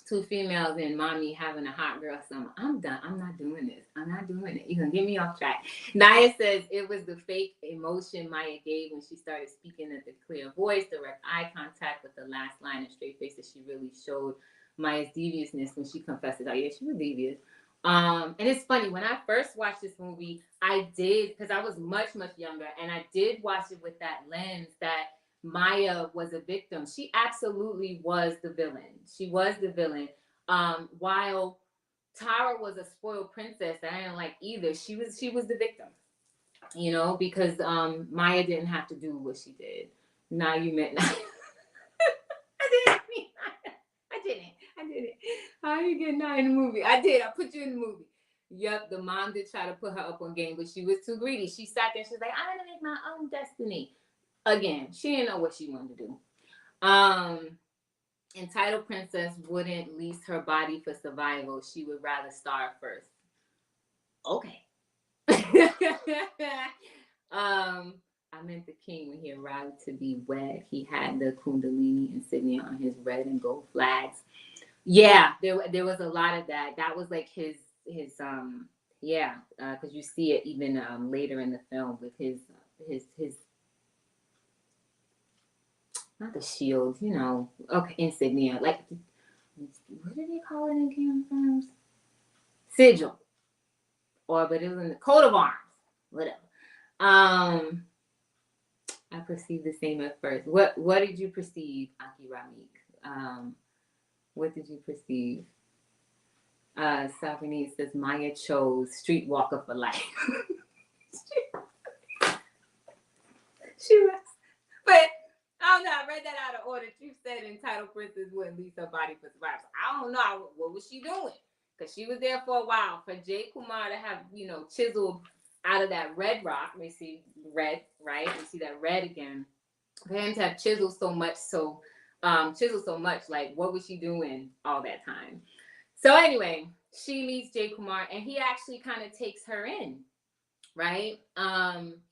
Two females and mommy having a hot girl summer. I'm done. I'm not doing this. I'm not doing it. You're gonna get me off track. Naya says it was the fake emotion Maya gave when she started speaking at the clear voice, direct eye contact with the last line and straight face, that she really showed Maya's deviousness when she confessed it. Oh yeah, she was devious. And it's funny, when I first watched this movie, I did, because I was much, much younger, and I did watch it with that lens that Maya was a victim. She absolutely was the villain. She was the villain. While Tara was a spoiled princess that I didn't like either, she was the victim. You know, because Maya didn't have to do what she did. Now you met Naya. I didn't. How you get Naya in the movie? I did. I put you in the movie. Yep, the mom did try to put her up on game, but she was too greedy. She sat there and she was like, I'm gonna make my own destiny. Again, she didn't know what she wanted to do. Entitled princess wouldn't lease her body for survival. She would rather starve first. Okay. I meant the king when he arrived to be wed. He had the Kundalini insignia on his red and gold flags. Yeah, there was a lot of that. That was like his because you see it even later in the film with his not the shield, you know, okay, insignia, like what did they call it in Game of Thrones? Sigil, but it was in the coat of arms, whatever. I perceived the same at first. What did you perceive, Aki Ramik? What did you perceive? Safinese says Maya chose Streetwalker for life. She was, but I don't know. I read that out of order. You said entitled princess wouldn't leave her body for survival. I don't know. What was she doing? Because she was there for a while. For Jay Kumar to have, you know, chiseled out of that red rock. We see red, right? We see that red again. For him to have chiseled so much, like what was she doing all that time? So anyway, she meets Jay Kumar, and he actually kind of takes her in, right?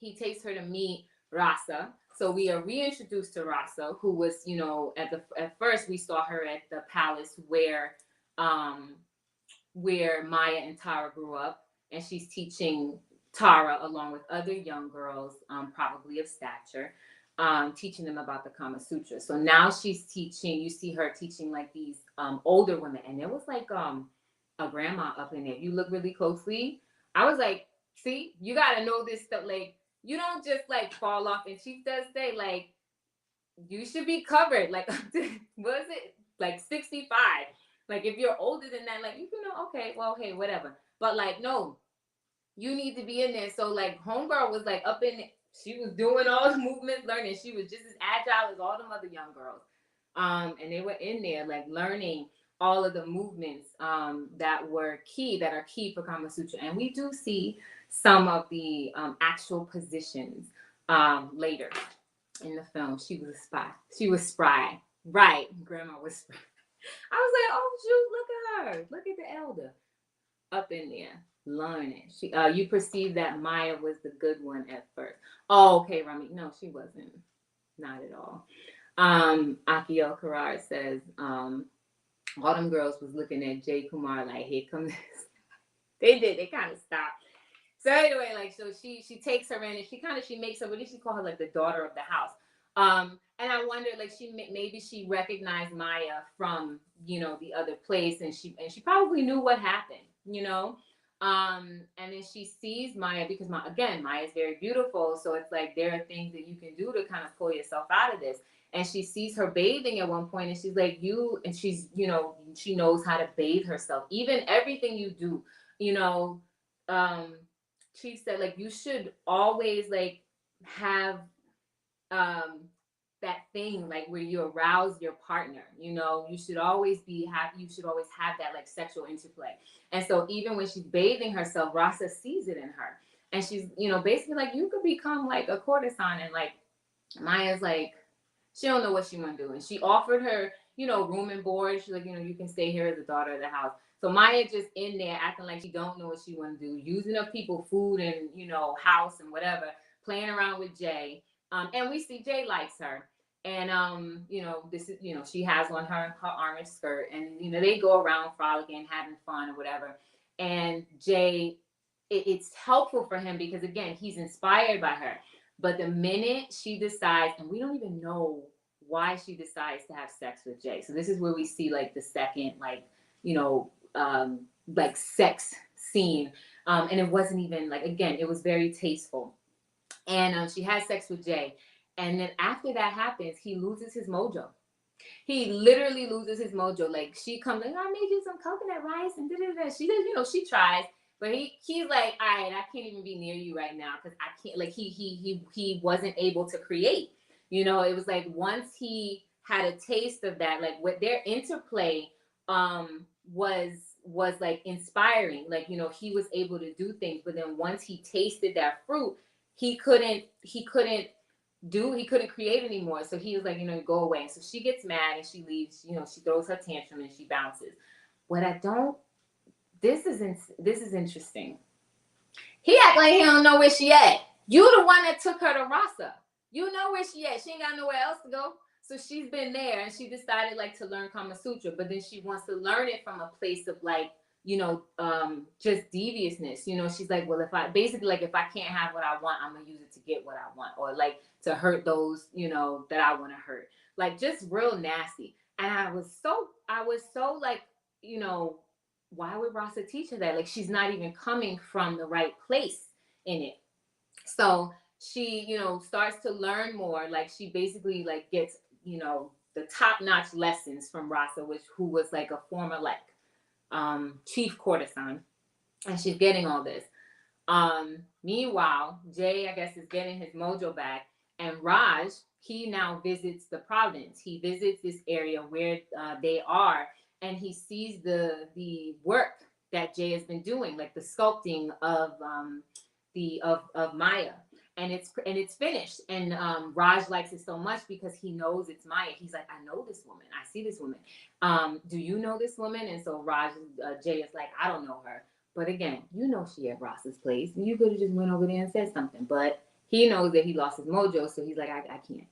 He takes her to meet Rasa. So we are reintroduced to Rasa, who was, at first we saw her at the palace um, where Maya and Tara grew up, and she's teaching Tara along with other young girls, probably of stature, teaching them about the Kama Sutra. So now she's teaching. You see her teaching like these older women, and there was like a grandma up in there. If you look really closely, I was like, see, you got to know this stuff. Like, you don't just like fall off. And she does say like, you should be covered. Like, was it like 65? Like, if you're older than that, like, okay, well, hey, whatever. But like, no, you need to be in there. So like, homegirl was like up in. She was doing all the movements, learning. She was just as agile as all them other young girls. And they were in there like learning all of the movements that are key for Kama Sutra. And we do see some of the actual positions later in the film. She was a spy. She was spry. Right. Grandma was spry. I was like, oh, shoot, look at her. Look at the elder up in there learning. You perceived that Maya was the good one at first. Oh, okay, Rami. No, she wasn't. Not at all. Akio Karar says, all them girls was looking at Jay Kumar like, here comes this. They did. They kind of stopped. So anyway, like, so she takes her in, and she makes her, what did she call her, like the daughter of the house. And I wonder, like, maybe she recognized Maya from, the other place, and she probably knew what happened. And then she sees Maya because Maya is very beautiful. So it's like there are things that you can do to kind of pull yourself out of this. And she sees her bathing at one point, and she's like, she's, she knows how to bathe herself. Even everything you do, she said, like, you should always like have that thing like where you arouse your partner. You should always have that like sexual interplay. And so even when she's bathing herself, Rasa sees it in her, and she's basically like, you could become like a courtesan. And like Maya's like, she don't know what she want to do, and she offered her room and board. She's like, you can stay here as the daughter of the house. So Maya just in there acting like she don't know what she want to do, using up people food and house and whatever, playing around with Jay. And we see Jay likes her. And this is she has on her orange skirt, and they go around frolicking, having fun or whatever. And Jay, it's helpful for him because again, he's inspired by her. But the minute she decides, and we don't even know why she decides to have sex with Jay. So this is where we see like the second like sex scene. And it wasn't even like, again, it was very tasteful. And she has sex with Jay. And then after that happens, he loses his mojo. He literally loses his mojo. Like she comes like, I made you some coconut rice and da-da-da. She does, she tries, but he's like, all right, I can't even be near you right now because I can't. Like he wasn't able to create. It was like once he had a taste of that, like what their interplay was like inspiring. Like he was able to do things, but then once he tasted that fruit, he couldn't create anymore. So he was like, go away. So she gets mad and she leaves. She throws her tantrum and she bounces. This is interesting. He act like he don't know where she at. You the one that took her to Rasa. You know where she at. She ain't got nowhere else to go. So she's been there and she decided like to learn Kama Sutra, but then she wants to learn it from a place of like, just deviousness. She's like, well, if I can't have what I want, I'm gonna use it to get what I want, or like to hurt those, that I want to hurt. Like just real nasty. And I was so like, why would Rasa teach her that? Like she's not even coming from the right place in it. So she, starts to learn more. Like she basically like gets, the top-notch lessons from Rasa, who was like a former like chief courtesan, and she's getting all this. Meanwhile, Jay, I guess, is getting his mojo back, and Raj, he now visits the province. He visits this area where they are, and he sees the work that Jay has been doing, like the sculpting of Maya. and it's finished. And Raj likes it so much because he knows it's Maya. He's like, I know this woman. I see this woman. Do you know this woman? And so Jay is like, I don't know her. But again, you know she at Ross's place. You could have just went over there and said something. But he knows that he lost his mojo, so he's like, I can't.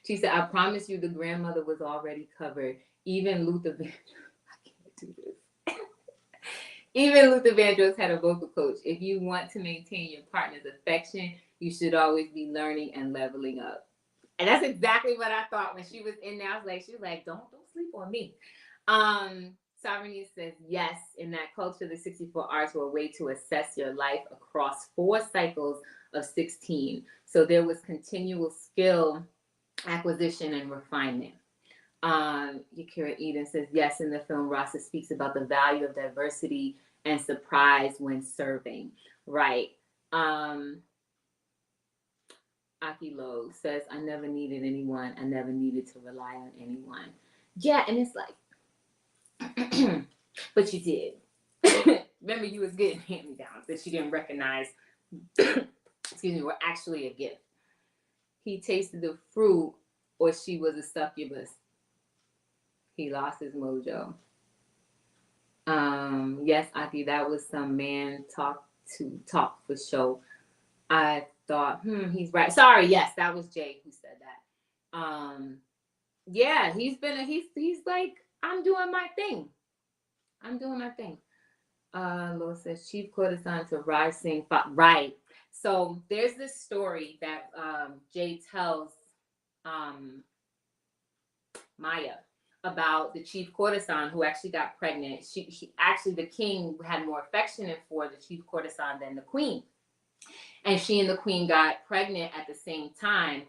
She said, I promise you the grandmother was already covered. Even Luther Vandross, I can't do this. Even Luther Vandross had a vocal coach. If you want to maintain your partner's affection, you should always be learning and leveling up. And that's exactly what I thought when she was in there. She was like, don't sleep on me. Sovereignty says, yes, in that culture, the 64 arts were a way to assess your life across 4 cycles of 16. So there was continual skill acquisition and refinement. Yakira Eden says, yes, in the film, Rasa speaks about the value of diversity and surprise when serving. Right. Aki Lo says, I never needed anyone. I never needed to rely on anyone. Yeah, and it's like, but you did. Remember, you was getting hand-me-downs that you didn't recognize, excuse me, were actually a gift. He tasted the fruit, or she was a succubus. He lost his mojo. Yes, Aki, that was some man talk for show. I thought, he's right. Sorry, yes, that was Jay who said that. Yeah, he's like, I'm doing my thing. Lo says, Chief Courtesan to Raj Singh. Right. So there's this story that Jay tells Maya about the chief courtesan who actually got pregnant. She actually, the king had more affection for the chief courtesan than the queen. And she and the queen got pregnant at the same time,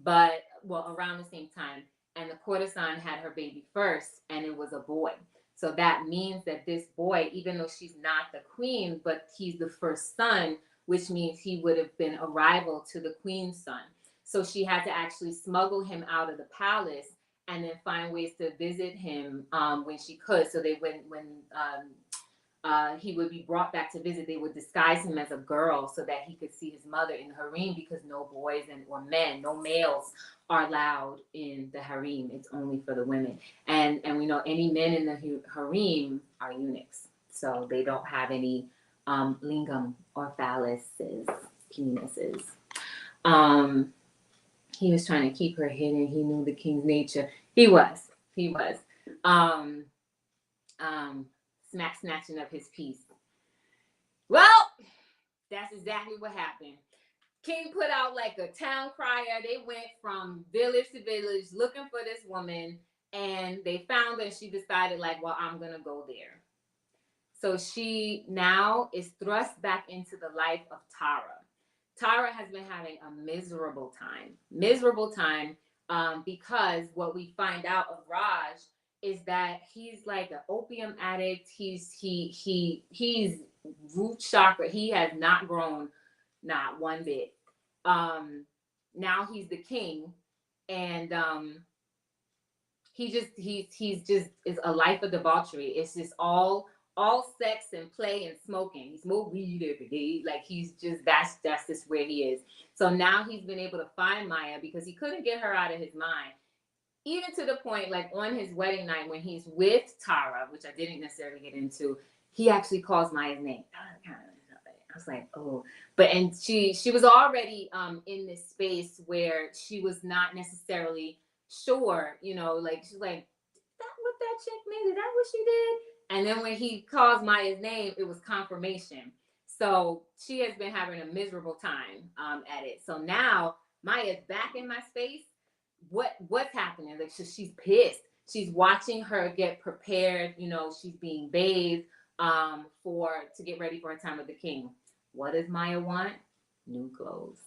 around the same time. And the courtesan had her baby first, and it was a boy. So that means that this boy, even though she's not the queen, but he's the first son, which means he would have been a rival to the queen's son. So she had to actually smuggle him out of the palace and then find ways to visit him when she could. So when he would be brought back to visit, they would disguise him as a girl so that he could see his mother in the harem, because no boys or men, no males are allowed in the harem. It's only for the women. And we know any men in the harem are eunuchs. So they don't have any lingam or phalluses, penises. He was trying to keep her hidden. He knew the king's nature. He was. Snatching up his piece. Well, that's exactly what happened. King put out like a town crier. They went from village to village looking for this woman, and they found her. She decided, like, well, I'm going to go there. So she now is thrust back into the life of Tara. Tara has been having a miserable time because what we find out of Raj is that he's like an opium addict. He's root chakra. He has not grown, not one bit. Now he's the king, and he's just is a life of debauchery. It's just all sex and play and smoking. He smokes weed every day. Like that's just where he is. So now he's been able to find Maya because he couldn't get her out of his mind. Even to the point, like on his wedding night, when he's with Tara, which I didn't necessarily get into, he actually calls Maya's name. I was like, oh, and she was already in this space where she was not necessarily sure, like she's like, that what that chick made? Is that what she did? And then when he calls Maya's name, it was confirmation. So she has been having a miserable time at it. So now Maya's back in my space. What's happening? Like she's pissed. She's watching her get prepared. She's being bathed to get ready for her time with the king. What does Maya want? New clothes.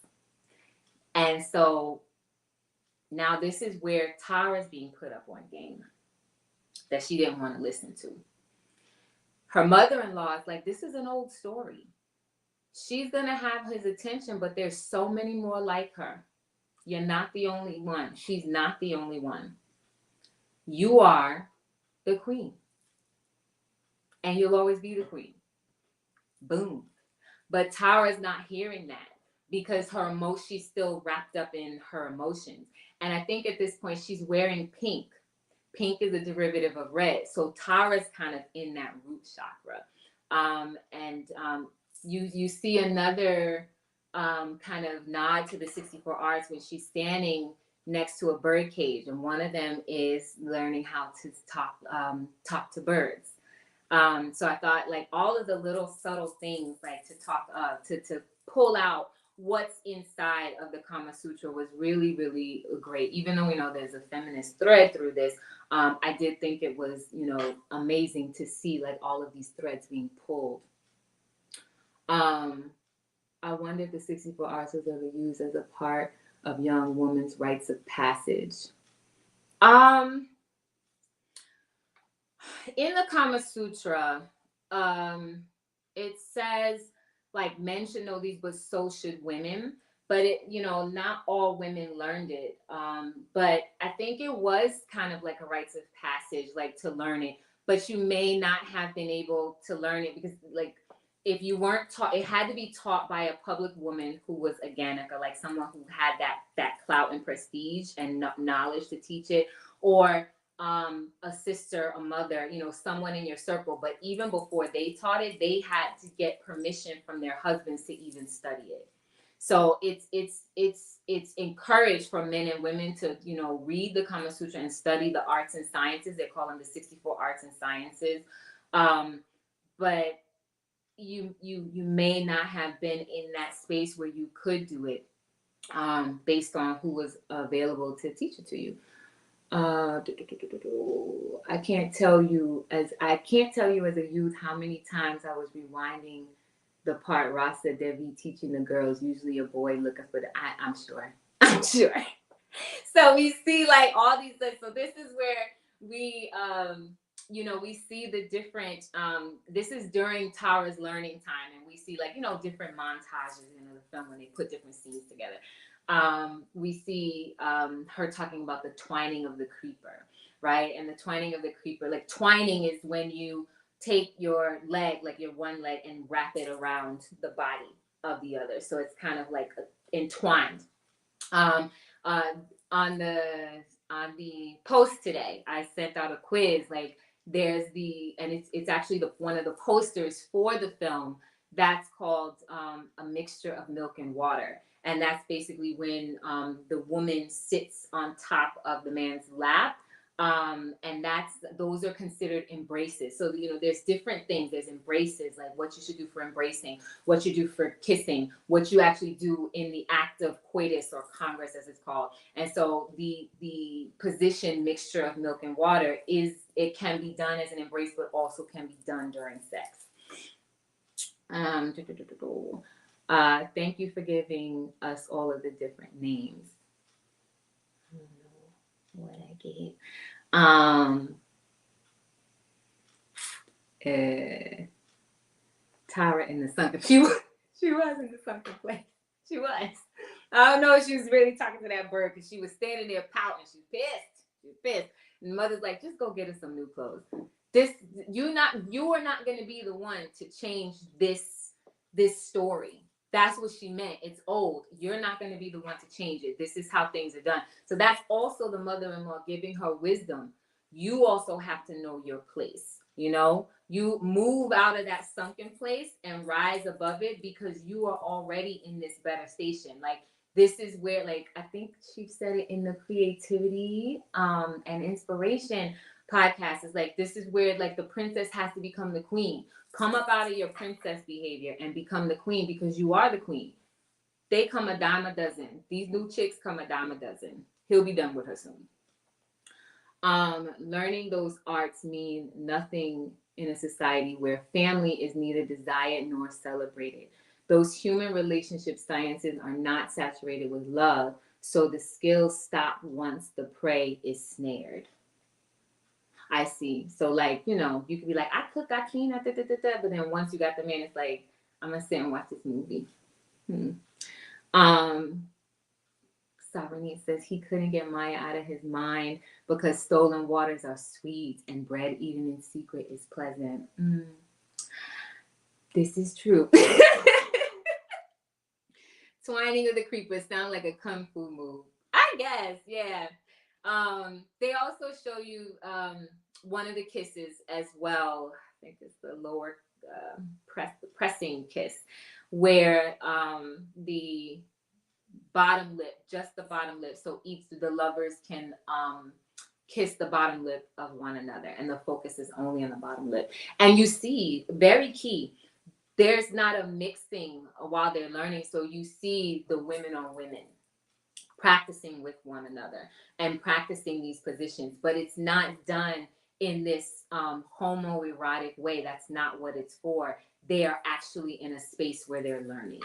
And so now this is where Tara's being put up on game that she didn't want to listen to. Her mother-in-law is like, this is an old story. She's going to have his attention, but there's so many more like her. You're not the only one. She's not the only one. You are the queen. And you'll always be the queen. Boom. But Tara's not hearing that because she's still wrapped up in her emotions. And I think at this point she's wearing pink. Pink is a derivative of red. So Tara's kind of in that root chakra. You see another kind of nod to the 64 arts when she's standing next to a bird cage, and one of them is learning how to talk to birds. So I thought like all of the little subtle things like to pull out what's inside of the Kama Sutra was really, really great. Even though we know there's a feminist thread through this, I did think it was, amazing to see like all of these threads being pulled. I wonder if the 64 arts was ever used as a part of young women's rites of passage. In the Kama Sutra, it says like men should know these, but so should women. But not all women learned it. But I think it was kind of like a rites of passage, like to learn it. But you may not have been able to learn it because like if you weren't taught, it had to be taught by a public woman who was a Ganika, like someone who had that clout and prestige and knowledge to teach it, or a sister, a mother, someone in your circle. But even before they taught it, they had to get permission from their husbands to even study it. So it's encouraged for men and women to read the Kama Sutra and study the arts and sciences. They call them the 64 arts and sciences. But you may not have been in that space where you could do it, based on who was available to teach it to you. I can't tell you as a youth how many times I was rewinding the part Rasa Devi teaching the girls, usually a boy looking for I'm sure. So we see like all these things. So this is where we we see the different this is during Tara's learning time, and we see like different montages in the film when they put different scenes together. We see her talking about the twining of the creeper, right? And the twining of the creeper, like twining is when you take your leg, like your one leg, and wrap it around the body of the other. So it's kind of like entwined. On the post today, I sent out a quiz. Like there's it's actually one of the posters for the film that's called A Mixture of Milk and Water. And that's basically when the woman sits on top of the man's lap. And those are considered embraces. So, there's different things. There's embraces, like what you should do for embracing, what you do for kissing, what you actually do in the act of coitus or congress, as it's called. And so the position mixture of milk and water it can be done as an embrace, but also can be done during sex. Thank you for giving us all of the different names. I don't know what I gave. Tara in the sunken. She was in the sunken place. She was. I don't know if she was really talking to that bird because she was standing there pouting. She was pissed. And the mother's like, just go get her some new clothes. You are not going to be the one to change this story. That's what she meant. It's old. You're not going to be the one to change it. This is how things are done. So that's also the mother-in-law giving her wisdom. You also have to know your place. You move out of that sunken place and rise above it because you are already in this better station. Like this is where, like, I think she said it in the creativity and inspiration podcast, is like, this is where like the princess has to become the queen. Come up out of your princess behavior and become the queen, because you are the queen. They come a dime a dozen. These new chicks come a dime a dozen. He'll be done with her soon. Learning those arts mean nothing in a society where family is neither desired nor celebrated. Those human relationship sciences are not saturated with love, so the skills stop once the prey is snared. I see. So like, you could be like, I cook, I clean, but then once you got the man, it's like, I'm gonna sit and watch this movie. Savanit says he couldn't get Maya out of his mind because stolen waters are sweet and bread eaten in secret is pleasant. This is true. Twining of the creepers sound like a kung fu move. I guess, yeah. They also show you one of the kisses as well. I think it's the lower pressing kiss, where the bottom lip, just the bottom lip, so each the lovers can kiss the bottom lip of one another, and the focus is only on the bottom lip. And you see, very key, there's not a mixing while they're learning. So you see the women on women practicing with one another and practicing these positions, but it's not done in this homoerotic way. That's not what it's for. They are actually in a space where they're learning.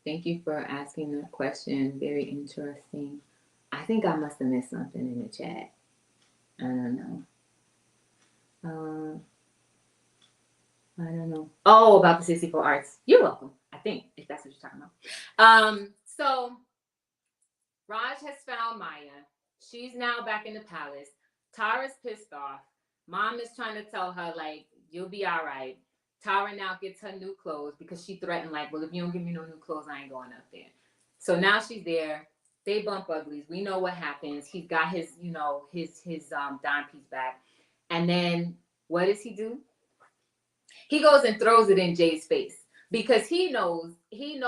Thank you for asking that question. Very interesting. I think I must have missed something in the chat. I don't know. I don't know. Oh, about the 64 arts. You're welcome. I think, if that's what you're talking about. So Raj has found Maya. She's now back in the palace. Tara's pissed off. Mom is trying to tell her, like, you'll be all right. Tara now gets her new clothes because she threatened, like, well, if you don't give me no new clothes, I ain't going up there. So now she's there. They bump uglies. We know what happens. He's got his, his dime piece back. And then what does he do? He goes and throws it in Jay's face because he knows, he's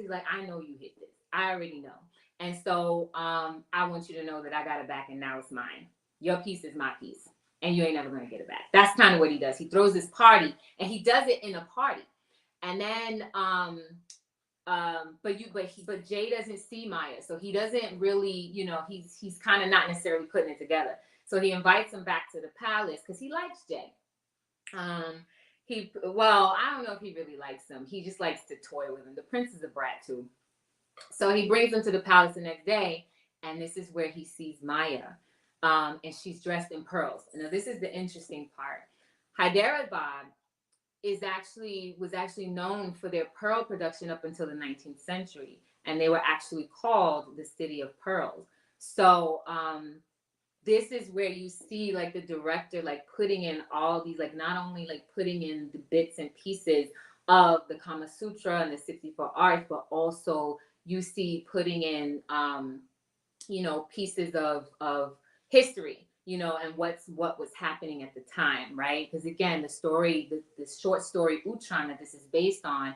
like, I know you hit this. I already know. And so I want you to know that I got it back and now it's mine. Your piece is my piece. And you ain't never going to get it back. That's kind of what he does. He throws this party and he does it in a party. And then, but Jay doesn't see Maya. So he doesn't really, he's kind of not necessarily putting it together. So he invites him back to the palace because he likes Jay. I don't know if he really likes him. He just likes to toy with him. The prince is a brat too. So he brings him to the palace the next day, and this is where he sees Maya. And she's dressed in pearls. Now, this is the interesting part. Hyderabad was actually known for their pearl production up until the 19th century, and they were actually called the City of Pearls. So this is where you see like the director like putting in all these, like not only like putting in the bits and pieces of the Kama Sutra and the 64 arts, but also you see putting in pieces of history, and what was happening at the time, right? Because again, the story, the short story Utran that this is based on,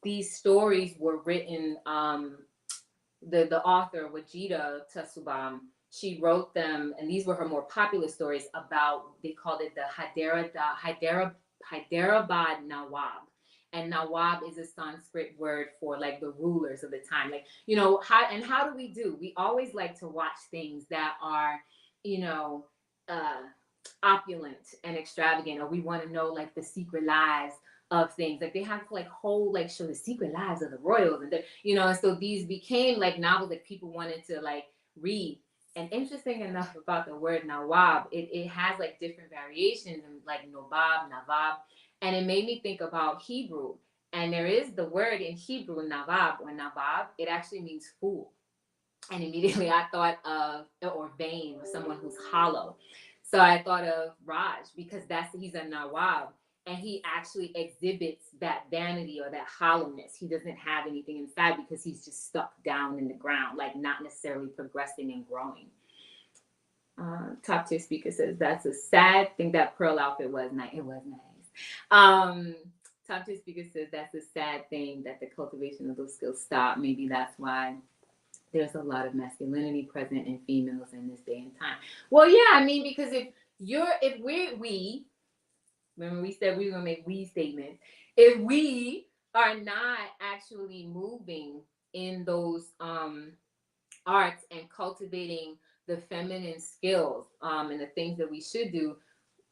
these stories were written, the author Wajida Tasubam, she wrote them, and these were her more popular stories about, they called it the Hyderabad Nawab. And Nawab is a Sanskrit word for like the rulers of the time. Like, how do we do? We always like to watch things that are, opulent and extravagant, or we want to know like the secret lives of things. Like they have to like show the secret lives of the royals, and and so these became like novels that people wanted to like read. And interesting enough about the word Nawab, it has like different variations, and like Nobab, Nawab, and it made me think about Hebrew. And there is the word in Hebrew, Nawab or Nabab, it actually means fool. And immediately I thought of, or vain, or someone who's hollow. So I thought of Raj, because he's a Nawab, and he actually exhibits that vanity or that hollowness. He doesn't have anything inside because he's just stuck down in the ground, like not necessarily progressing and growing. Top tier speaker says that's a sad thing. That pearl outfit was nice. It was nice. Top tier speaker says that's a sad thing that the cultivation of those skills stopped. Maybe that's why there's a lot of masculinity present in females in this day and time. Well, yeah, I mean, because we remember we said we were gonna make we statements. If we are not actually moving in those arts and cultivating the feminine skills and the things that we should do,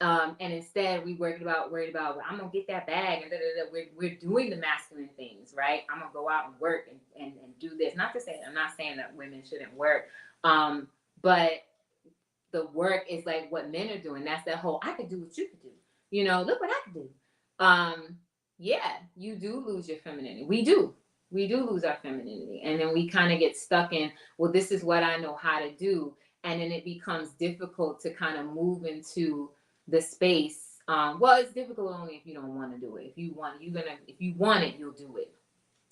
and instead we worried about well, I'm gonna get that bag, and we're doing the masculine things, right? I'm gonna go out and work and do this. I'm not saying that women shouldn't work, but the work is like what men are doing. That's that whole I could do what you could do. Look what I could do. Yeah, you do lose your femininity. We do lose our femininity, and then we kind of get stuck in, well, this is what I know how to do, and then it becomes difficult to kind of move into the space. Well, it's difficult only if you don't want to do it. If you want it, you'll do it.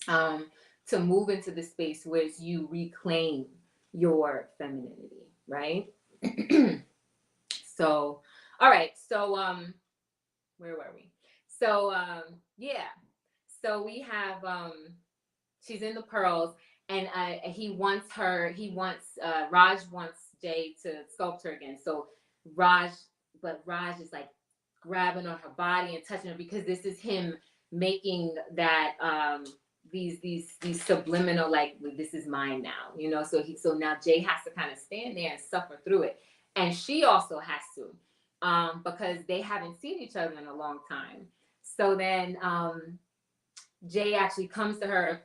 to move into the space where you reclaim your femininity, right? So, all right. So, where were we? So, yeah. So we have, she's in the pearls, and he wants her. He wants Raj wants Jay to sculpt her again. So Raj, but Raj is like grabbing on her body and touching her because this is him making that these subliminal, like, this is mine now, you know. So now Jay has to kind of stand there and suffer through it, and she also has to, because they haven't seen each other in a long time. So then Jay actually comes to her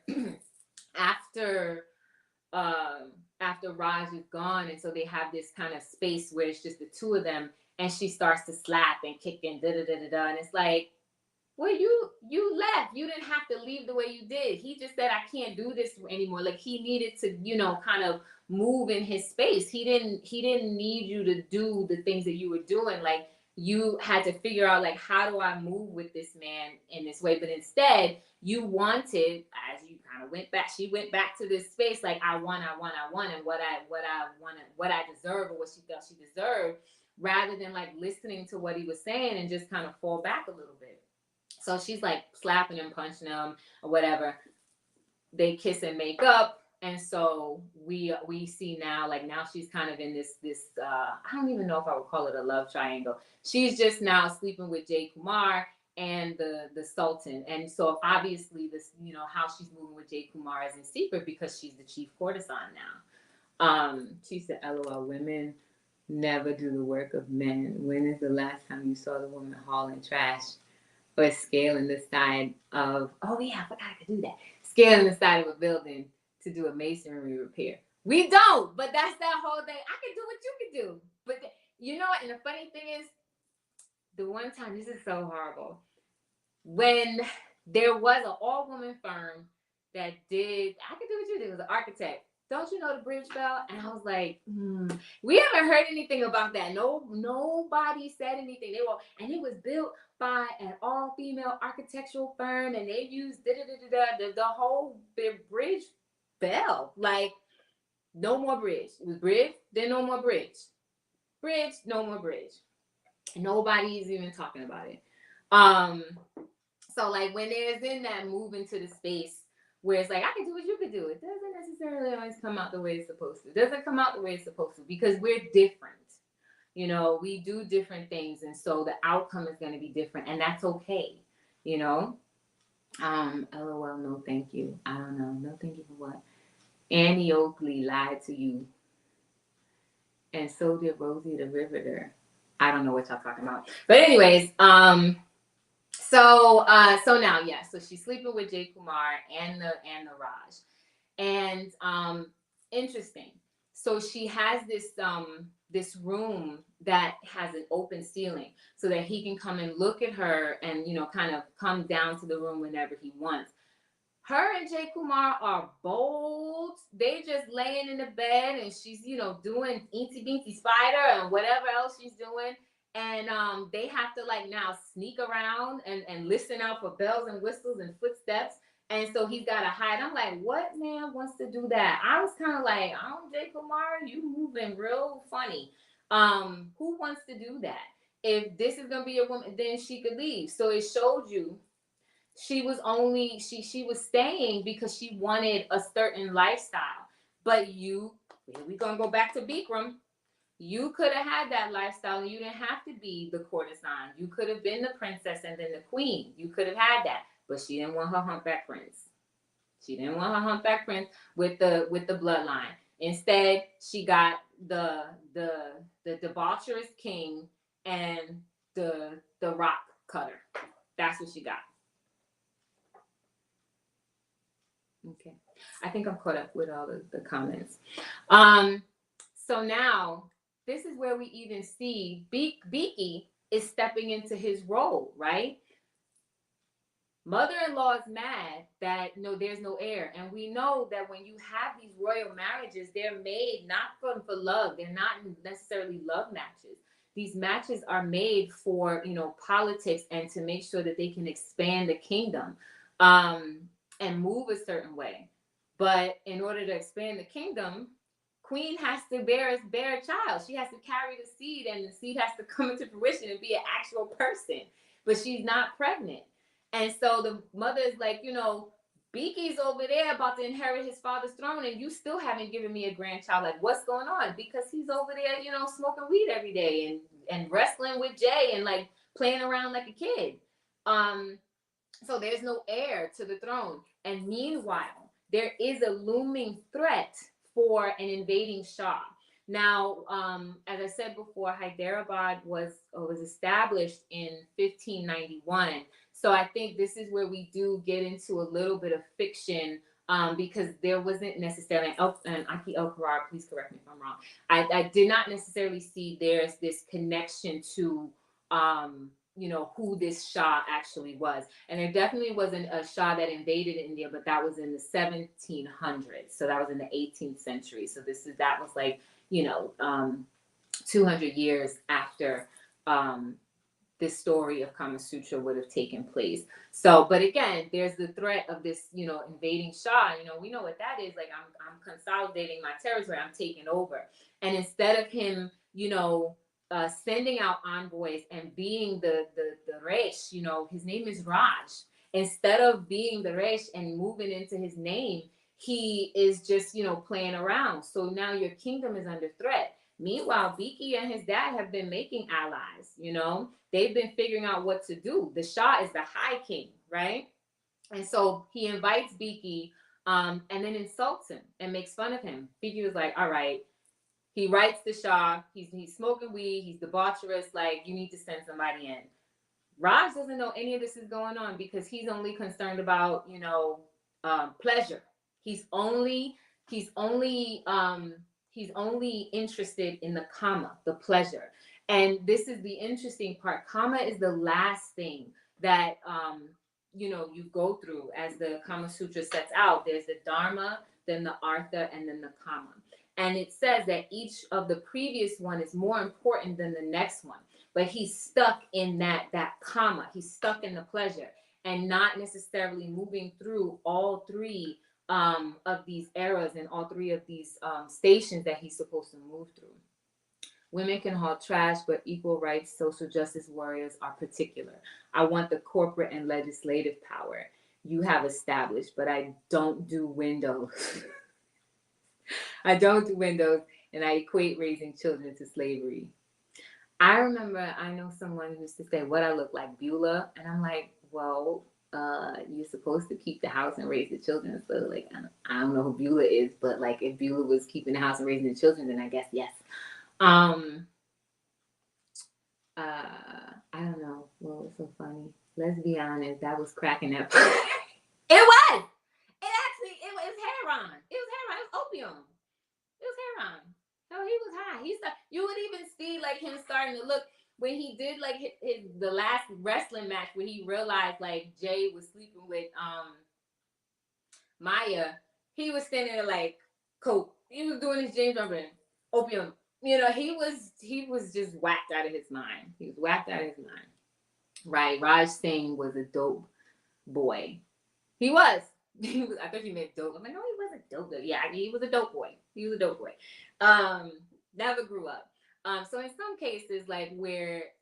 after after Raj is gone, and so they have this kind of space where it's just the two of them, and she starts to slap and kick and da da da da da, and it's like, well, you left. You didn't have to leave the way you did. He just said, I can't do this anymore. Like, he needed to, you know, kind of move in his space. He didn't need you to do the things that you were doing. Like, you had to figure out, like, how do I move with this man in this way? But instead, you wanted, as you kind of went back, she went back to this space, like, I want, and what I wanted, what I deserve, or what she felt she deserved, rather than like listening to what he was saying and just kind of fall back a little bit. So she's like slapping him, punching him, or whatever. They kiss and make up. And so we see now, like, now she's kind of in this I don't even know if I would call it a love triangle. She's just now sleeping with Jay Kumar and the Sultan. And so obviously this, you know, how she's moving with Jay Kumar is in secret because she's the chief courtesan now. She said, LOL, women never do the work of men. When is the last time you saw the woman hauling trash or scaling the side of, oh yeah, I forgot I could do that. Scaling the side of a building to do a masonry repair. We don't, but that's that whole thing. I can do what you can do. But you know what? And the funny thing is, the one time, this is so horrible, when there was an all-woman firm that did, I could do what you did, it was an architect. Don't you know the bridge fell? And I was like, we haven't heard anything about that. No, nobody said anything. They were, and it was built by an all-female architectural firm, and they used the whole bridge fell. Like, no more bridge. It was bridge, then no more bridge. Bridge, no more bridge. Nobody's even talking about it. So like when there's in that move into the space where it's like, I can do what you can do, it doesn't necessarily always come out the way it's supposed to. It doesn't come out the way it's supposed to because we're different. You know, we do different things, and so the outcome is going to be different, and that's okay. You know, LOL, no thank you. I don't know, no thank you for what? Annie Oakley lied to you, and so did Rosie the Riveter. I don't know what y'all talking about, but anyways, so now, yeah, so she's sleeping with Jay Kumar and the Raj, and interesting. So she has this room that has an open ceiling so that he can come and look at her and, you know, kind of come down to the room whenever he wants. Her and Jay Kumar are bold. They just laying in the bed and she's, you know, doing Eensy Beensy Spider and whatever else she's doing. And they have to like now sneak around and listen out for bells and whistles and footsteps. And so he's got to hide. I'm like, what man wants to do that? I was kind of like, oh, Jay Kumar, you moving real funny. Who wants to do that? If this is going to be a woman, then she could leave. So it showed you she was only she was staying because she wanted a certain lifestyle. But we're gonna go back to Bikram. You could have had that lifestyle and you didn't have to be the courtesan. You could have been the princess and then the queen. You could have had that. But she didn't want her humpback prince. She didn't want her humpback prince with the bloodline. Instead, she got the debaucherous king and the rock cutter. That's what she got. Okay. I think I'm caught up with all the comments. So now this is where we even see Beaky is stepping into his role, right? Mother-in-law is mad that no, there's no heir. And we know that when you have these royal marriages, they're made not for love. They're not necessarily love matches. These matches are made for, you know, politics and to make sure that they can expand the kingdom. and move a certain way. But in order to expand the kingdom, queen has to bear a child. She has to carry the seed, and the seed has to come into fruition and be an actual person. But she's not pregnant. And so the mother is like, Beaky's over there about to inherit his father's throne, and you still haven't given me a grandchild. Like, what's going on? Because he's over there, smoking weed every day and wrestling with Jay and like playing around like a kid. So there's no heir to the throne. And meanwhile, there is a looming threat for an invading Shah. Now, as I said before, Hyderabad was established in 1591. So I think this is where we do get into a little bit of fiction, because there wasn't necessarily, and Aki El Karar, please correct me if I'm wrong. I did not necessarily see there's this connection to who this Shah actually was. And there definitely wasn't a Shah that invaded India, but that was in the 1700s. So that was in the 18th century. So that was like, 200 years after this story of Kama Sutra would have taken place. So, but again, there's the threat of this, invading Shah. We know what that is. Like, I'm consolidating my territory. I'm taking over. And instead of him, sending out envoys and being the Resh, his name is Raj. Instead of being the Resh and moving into his name, he is just, playing around. So now your kingdom is under threat. Meanwhile, Biki and his dad have been making allies, They've been figuring out what to do. The Shah is the high king, right? And so he invites Biki, and then insults him and makes fun of him. Biki was like, all right. He writes the Shah. He's smoking weed. He's debaucherous. Like, you need to send somebody in. Raj doesn't know any of this is going on because he's only concerned about, pleasure. He's only interested in the kama, the pleasure. And this is the interesting part. Kama is the last thing that you go through as the Kama Sutra sets out. There's the Dharma, then the Artha, and then the Kama. And it says that each of the previous one is more important than the next one. But he's stuck in that kama. He's stuck in the pleasure and not necessarily moving through all three of these eras and all three of these stations that he's supposed to move through. Women can haul trash, but equal rights, social justice warriors are particular. I want the corporate and legislative power you have established, but I don't do windows. I don't do windows, and I equate raising children to slavery. I remember I know someone who used to say, what I look like, Beulah? And I'm like, well, you're supposed to keep the house and raise the children. So, like, I don't know who Beulah is, but, like, if Beulah was keeping the house and raising the children, then I guess yes. I don't know what was so funny. Let's be honest, that was cracking that part. It was! It was heroin. It was opium. It was heroin. So he was high. You would even see like him starting to look when he did like the last wrestling match where he realized like Jay was sleeping with Maya. He was standing there like coke. He was doing his James Brown opium. He was just whacked out of his mind. He was whacked out of his mind. Right. Raj Singh was a dope boy. He was. I thought you meant dope. I'm like, no, he wasn't dope. Yeah, he was a dope boy. Never grew up. So in some cases, like where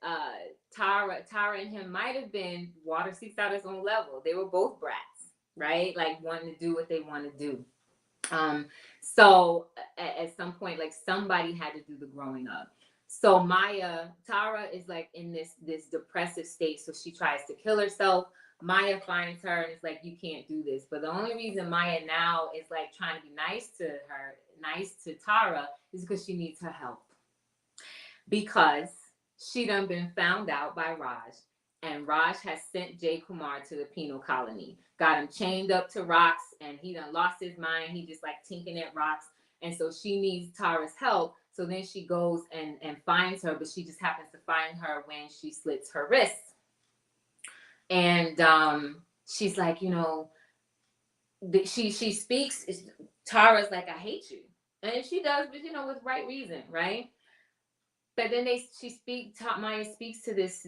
Tara and him might have been water seeks out his own level. They were both brats, right? Like wanting to do what they want to do. So at some point, like somebody had to do the growing up. So Tara is like in this depressive state. So she tries to kill herself. Maya finds her and is like, you can't do this. But the only reason Maya now is like trying to be nice to Tara, is because she needs her help. Because she done been found out by Raj. And Raj has sent Jay Kumar to the penal colony. Got him chained up to rocks and he done lost his mind. He just like tinking at rocks. And so she needs Tara's help. So then she goes and finds her, but she just happens to find her when she slits her wrist. And she's like, she speaks. Tara's like, I hate you. And she does, but, with right reason, right? But then Maya speaks to this,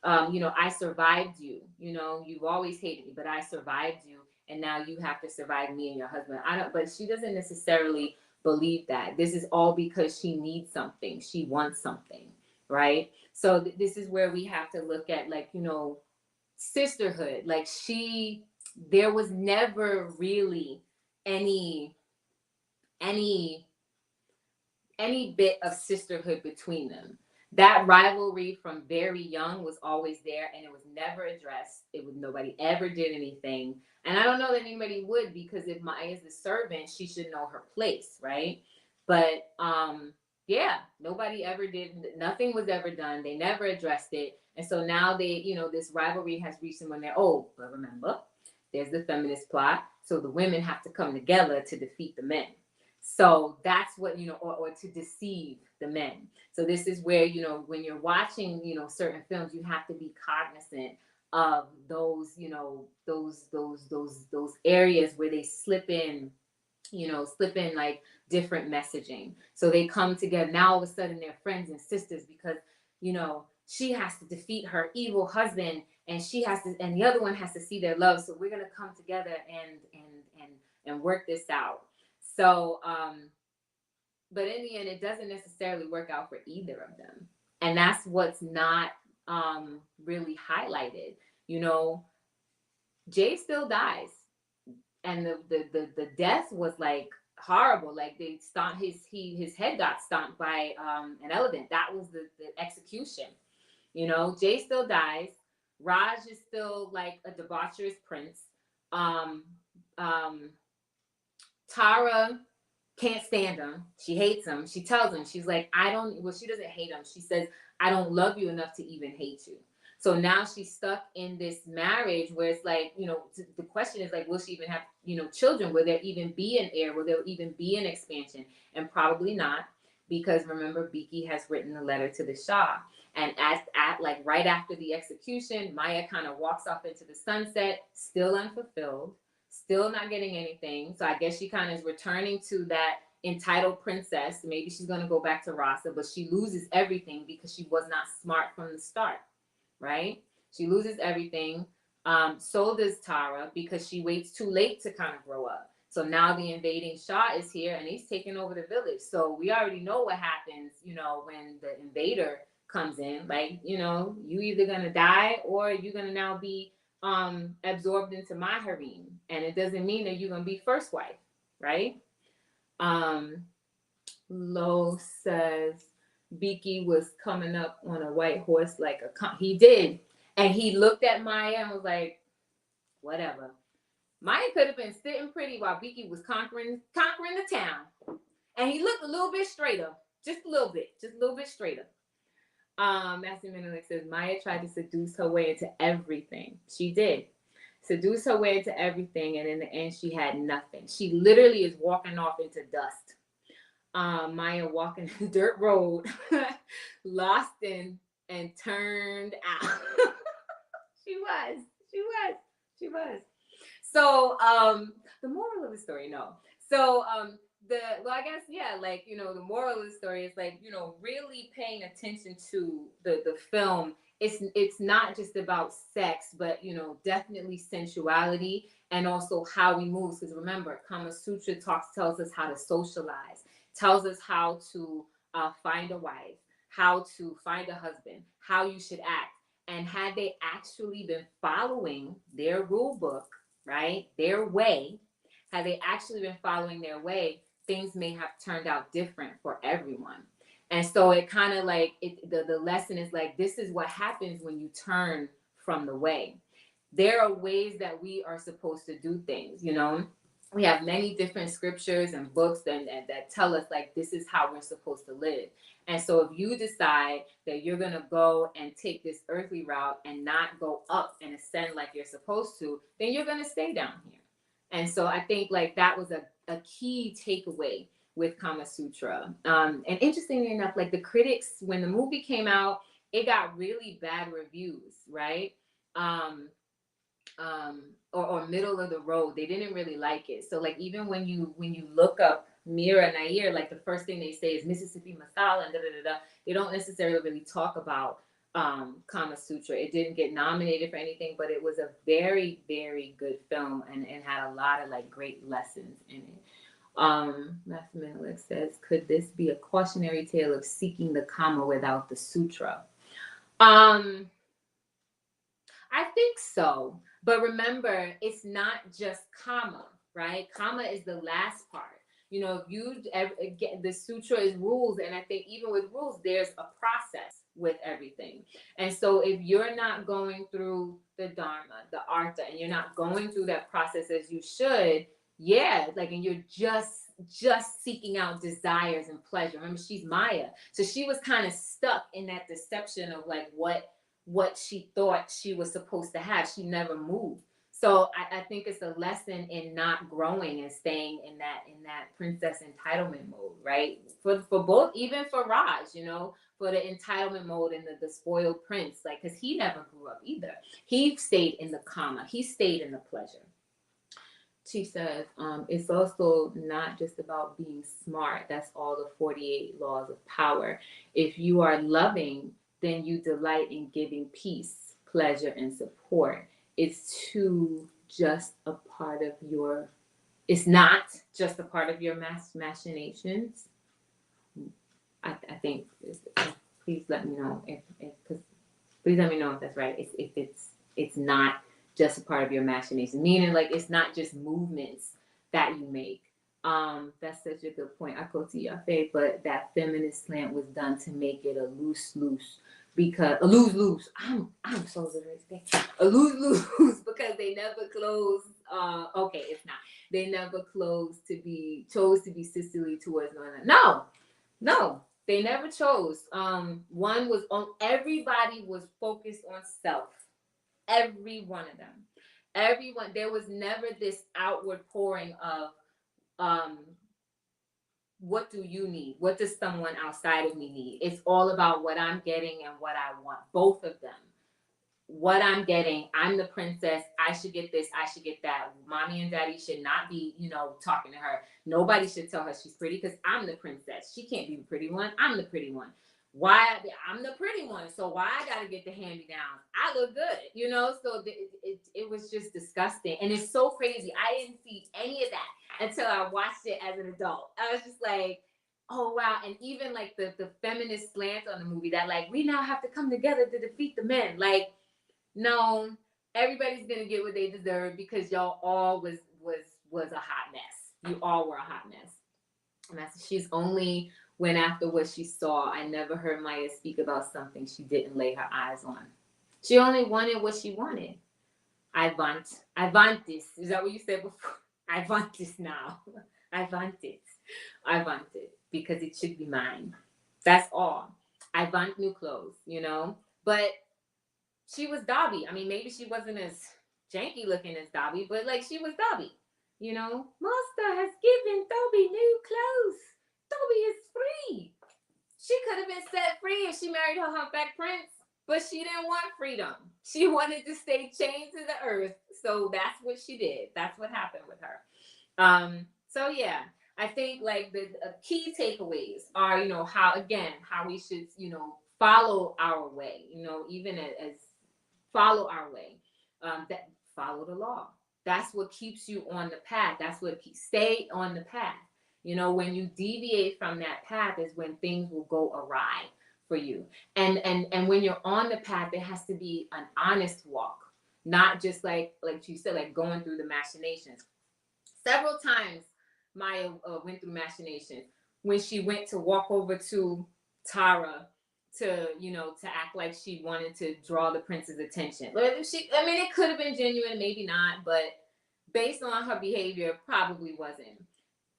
I survived you. You've always hated me, but I survived you. and now you have to survive me and your husband. I don't, but she doesn't necessarily believe that. This is all because she needs something. She wants something, right? So this is where we have to look at, like, you know, sisterhood. Like, there was never really any any any bit of sisterhood between them. That rivalry from very young was always there, and it was never addressed. It was, nobody ever did anything. And I don't know that anybody would, because if Maya is the servant, she should know her place, right? But yeah, nobody ever did. Nothing was ever done. They never addressed it, and so now they, you know, this rivalry has reached them when they're old. But remember, there's the feminist plot, so the women have to come together to defeat the men. So that's what, you know, or to deceive the men. So this is where, you know, when you're watching, you know, certain films, you have to be cognizant of those, you know, those areas where they slip in, you know, slip in like different messaging. So they come together. Now all of a sudden they're friends and sisters because, you know, she has to defeat her evil husband, and she has to, and the other one has to see their love. So we're gonna come together and work this out. So, but in the end, it doesn't necessarily work out for either of them, and that's what's not really highlighted. You know, Jay still dies, and the death was like horrible. Like, they stomped his head got stomped by an elephant. That was the execution. You know, Jay still dies. Raj is still like a debaucherous prince. Um, um, Tara can't stand him. She hates him. She tells him, she's like, I don't, well, she doesn't hate him. She says, I don't love you enough to even hate you. So now she's stuck in this marriage where it's like, you know, the question is like, will she even have, you know, children? Will there even be an heir? Will there even be an expansion? And probably not, because remember, Biki has written a letter to the Shah. And at like right after the execution, Maya kind of walks off into the sunset, still unfulfilled, still not getting anything. So I guess she kind of is returning to that entitled princess. Maybe she's going to go back to Rasa, but she loses everything because she was not smart from the start, right? She loses everything. So does Tara, because she waits too late to kind of grow up. So now the invading Shah is here, and he's taking over the village. So we already know what happens, you know, when the invader comes in. Like, you know, you either going to die or you're going to now be absorbed into my harem. And it doesn't mean that you're going to be first wife, right? Lo says Biki was coming up on a white horse like he did. And he looked at Maya and was like, whatever. Maya could have been sitting pretty while Biki was conquering the town. And he looked a little bit straighter. Just a little bit straighter. Matthew Menelik says Maya tried to seduce her way into everything. She did. Seduce her way into everything, and in the end, she had nothing. She literally is walking off into dust. Maya walking the dirt road, lost in and turned out. She was. So, the moral of the story, no. So, I guess, yeah, like, you know, the moral of the story is like, you know, really paying attention to the film. It's not just about sex, but, you know, definitely sensuality, and also how we move. Because remember, Kama Sutra tells us how to socialize, tells us how to find a wife, how to find a husband, how you should act. And had they actually been following their rule book, right, their way, had they actually been following their way, things may have turned out different for everyone. And so it kind of like the lesson is like, this is what happens when you turn from the way. There are ways that we are supposed to do things, you know. We have many different scriptures and books and that tell us like this is how we're supposed to live. And so if you decide that you're going to go and take this earthly route and not go up and ascend like you're supposed to, then you're going to stay down here. And so I think like that was a key takeaway with Kama Sutra. And interestingly enough, like the critics, when the movie came out, it got really bad reviews, right? Or middle of the road. They didn't really like it. So like even when you look up Mira Nair, like the first thing they say is Mississippi Masala and da da da da. They don't necessarily really talk about Kama Sutra. It didn't get nominated for anything, but it was a very, very good film, and had a lot of like great lessons in it. Master Menelik says, could this be a cautionary tale of seeking the Kama without the sutra? I think so. But remember, it's not just Kama, right? Kama is the last part. You know, if you get the sutra is rules, and I think even with rules, there's a process with everything. And so if you're not going through the Dharma, the Artha, and you're not going through that process as you should, yeah, like, and you're just seeking out desires and pleasure. Remember, she's Maya, so she was kind of stuck in that deception of like what she thought she was supposed to have. She never moved. So I think it's a lesson in not growing and staying in that princess entitlement mode, right? For both, even for Raj, you know, for the entitlement mode and the spoiled prince, like, because he never grew up either. He stayed in the Kama. He stayed in the pleasure. She says, it's also not just about being smart. That's all the 48 laws of power. If you are loving, then you delight in giving peace, pleasure, and support. It's just a part of your, it's not just a part of your machinations. I think, please let me know please let me know if that's right. If it's not just a part of your imagination, meaning like it's not just movements that you make. That's such a good point, Achoti Yaffe. But that feminist slant was done to make it a loose, because a lose. I'm so literate today. A lose because they never closed. Okay, it's not. They never chose to be sisterly towards one another. No, they never chose. One was on. Everybody was focused on self. Every one of them. Everyone. There was never this outward pouring of what do you need? What does someone outside of me need? It's all about what I'm getting and what I want. Both of them. What I'm getting, I'm the princess. I should get this. I should get that. Mommy and daddy should not be, talking to her. Nobody should tell her she's pretty because I'm the princess. She can't be the pretty one. I'm the pretty one. Why? I'm the pretty one. So why I got to get the hand-me-downs? I look good, So it was just disgusting. And it's so crazy. I didn't see any of that until I watched it as an adult. I was just like, oh, wow. And even like the feminist slant on the movie that like, we now have to come together to defeat the men. Like, no, everybody's gonna get what they deserve because y'all all was a hot mess. You all were a hot mess. And she's only went after what she saw. I never heard Maya speak about something she didn't lay her eyes on. She only wanted what she wanted. I want this. Is that what you said before? I want this now. I want it because it should be mine. That's all. I want new clothes, But she was Dobby. I mean, maybe she wasn't as janky looking as Dobby, but like she was Dobby. Master has given Dobby new clothes. Dobby is free. She could have been set free if she married her humpback prince, but she didn't want freedom. She wanted to stay chained to the earth. So that's what she did. That's what happened with her. So yeah, I think like the key takeaways are, how we should, follow our way, even as follow our way, that follow the law. That's what keeps you on the path. That's what stay on the path. When you deviate from that path is when things will go awry for you. And when you're on the path, it has to be an honest walk, not just like you said, like going through the machinations. Several times Maya went through machinations when she went to walk over to Tara to act like she wanted to draw the prince's attention. It could have been genuine, maybe not, but based on her behavior, probably wasn't.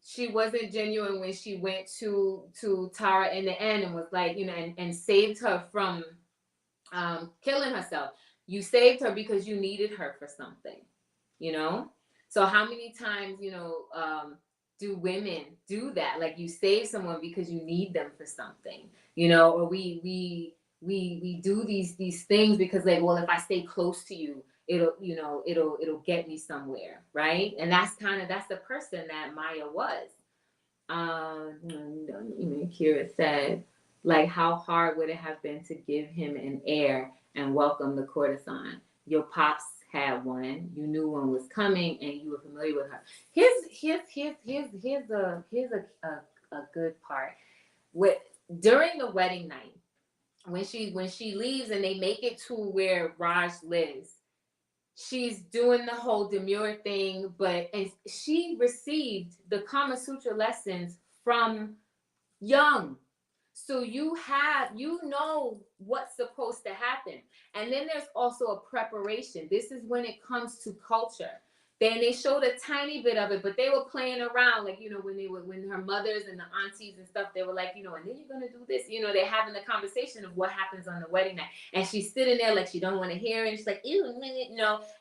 She wasn't genuine when she went to Tara in the end and was like, and saved her from killing herself. You saved her because you needed her for something, So how many times, do women do that? Like you save someone because you need them for something, or we do these things because like, well, if I stay close to you, it'll get me somewhere, right? And that's the person that Maya was. Kira said, Like, how hard would it have been to give him an heir and welcome the courtesan? Your pops had one. You knew one was coming, and you were familiar with her. Here's a good part. With during the wedding night, when she leaves and they make it to where Raj lives, she's doing the whole demure thing, but and she received the Kama Sutra lessons from young. So you know what's supposed to happen. And then there's also a preparation. This is when it comes to culture. Then they showed a tiny bit of it, but they were playing around, like, when her mothers and the aunties and stuff, they were like, and then you're gonna do this, they're having the conversation of what happens on the wedding night. And she's sitting there like she don't want to hear it. And she's like, ew,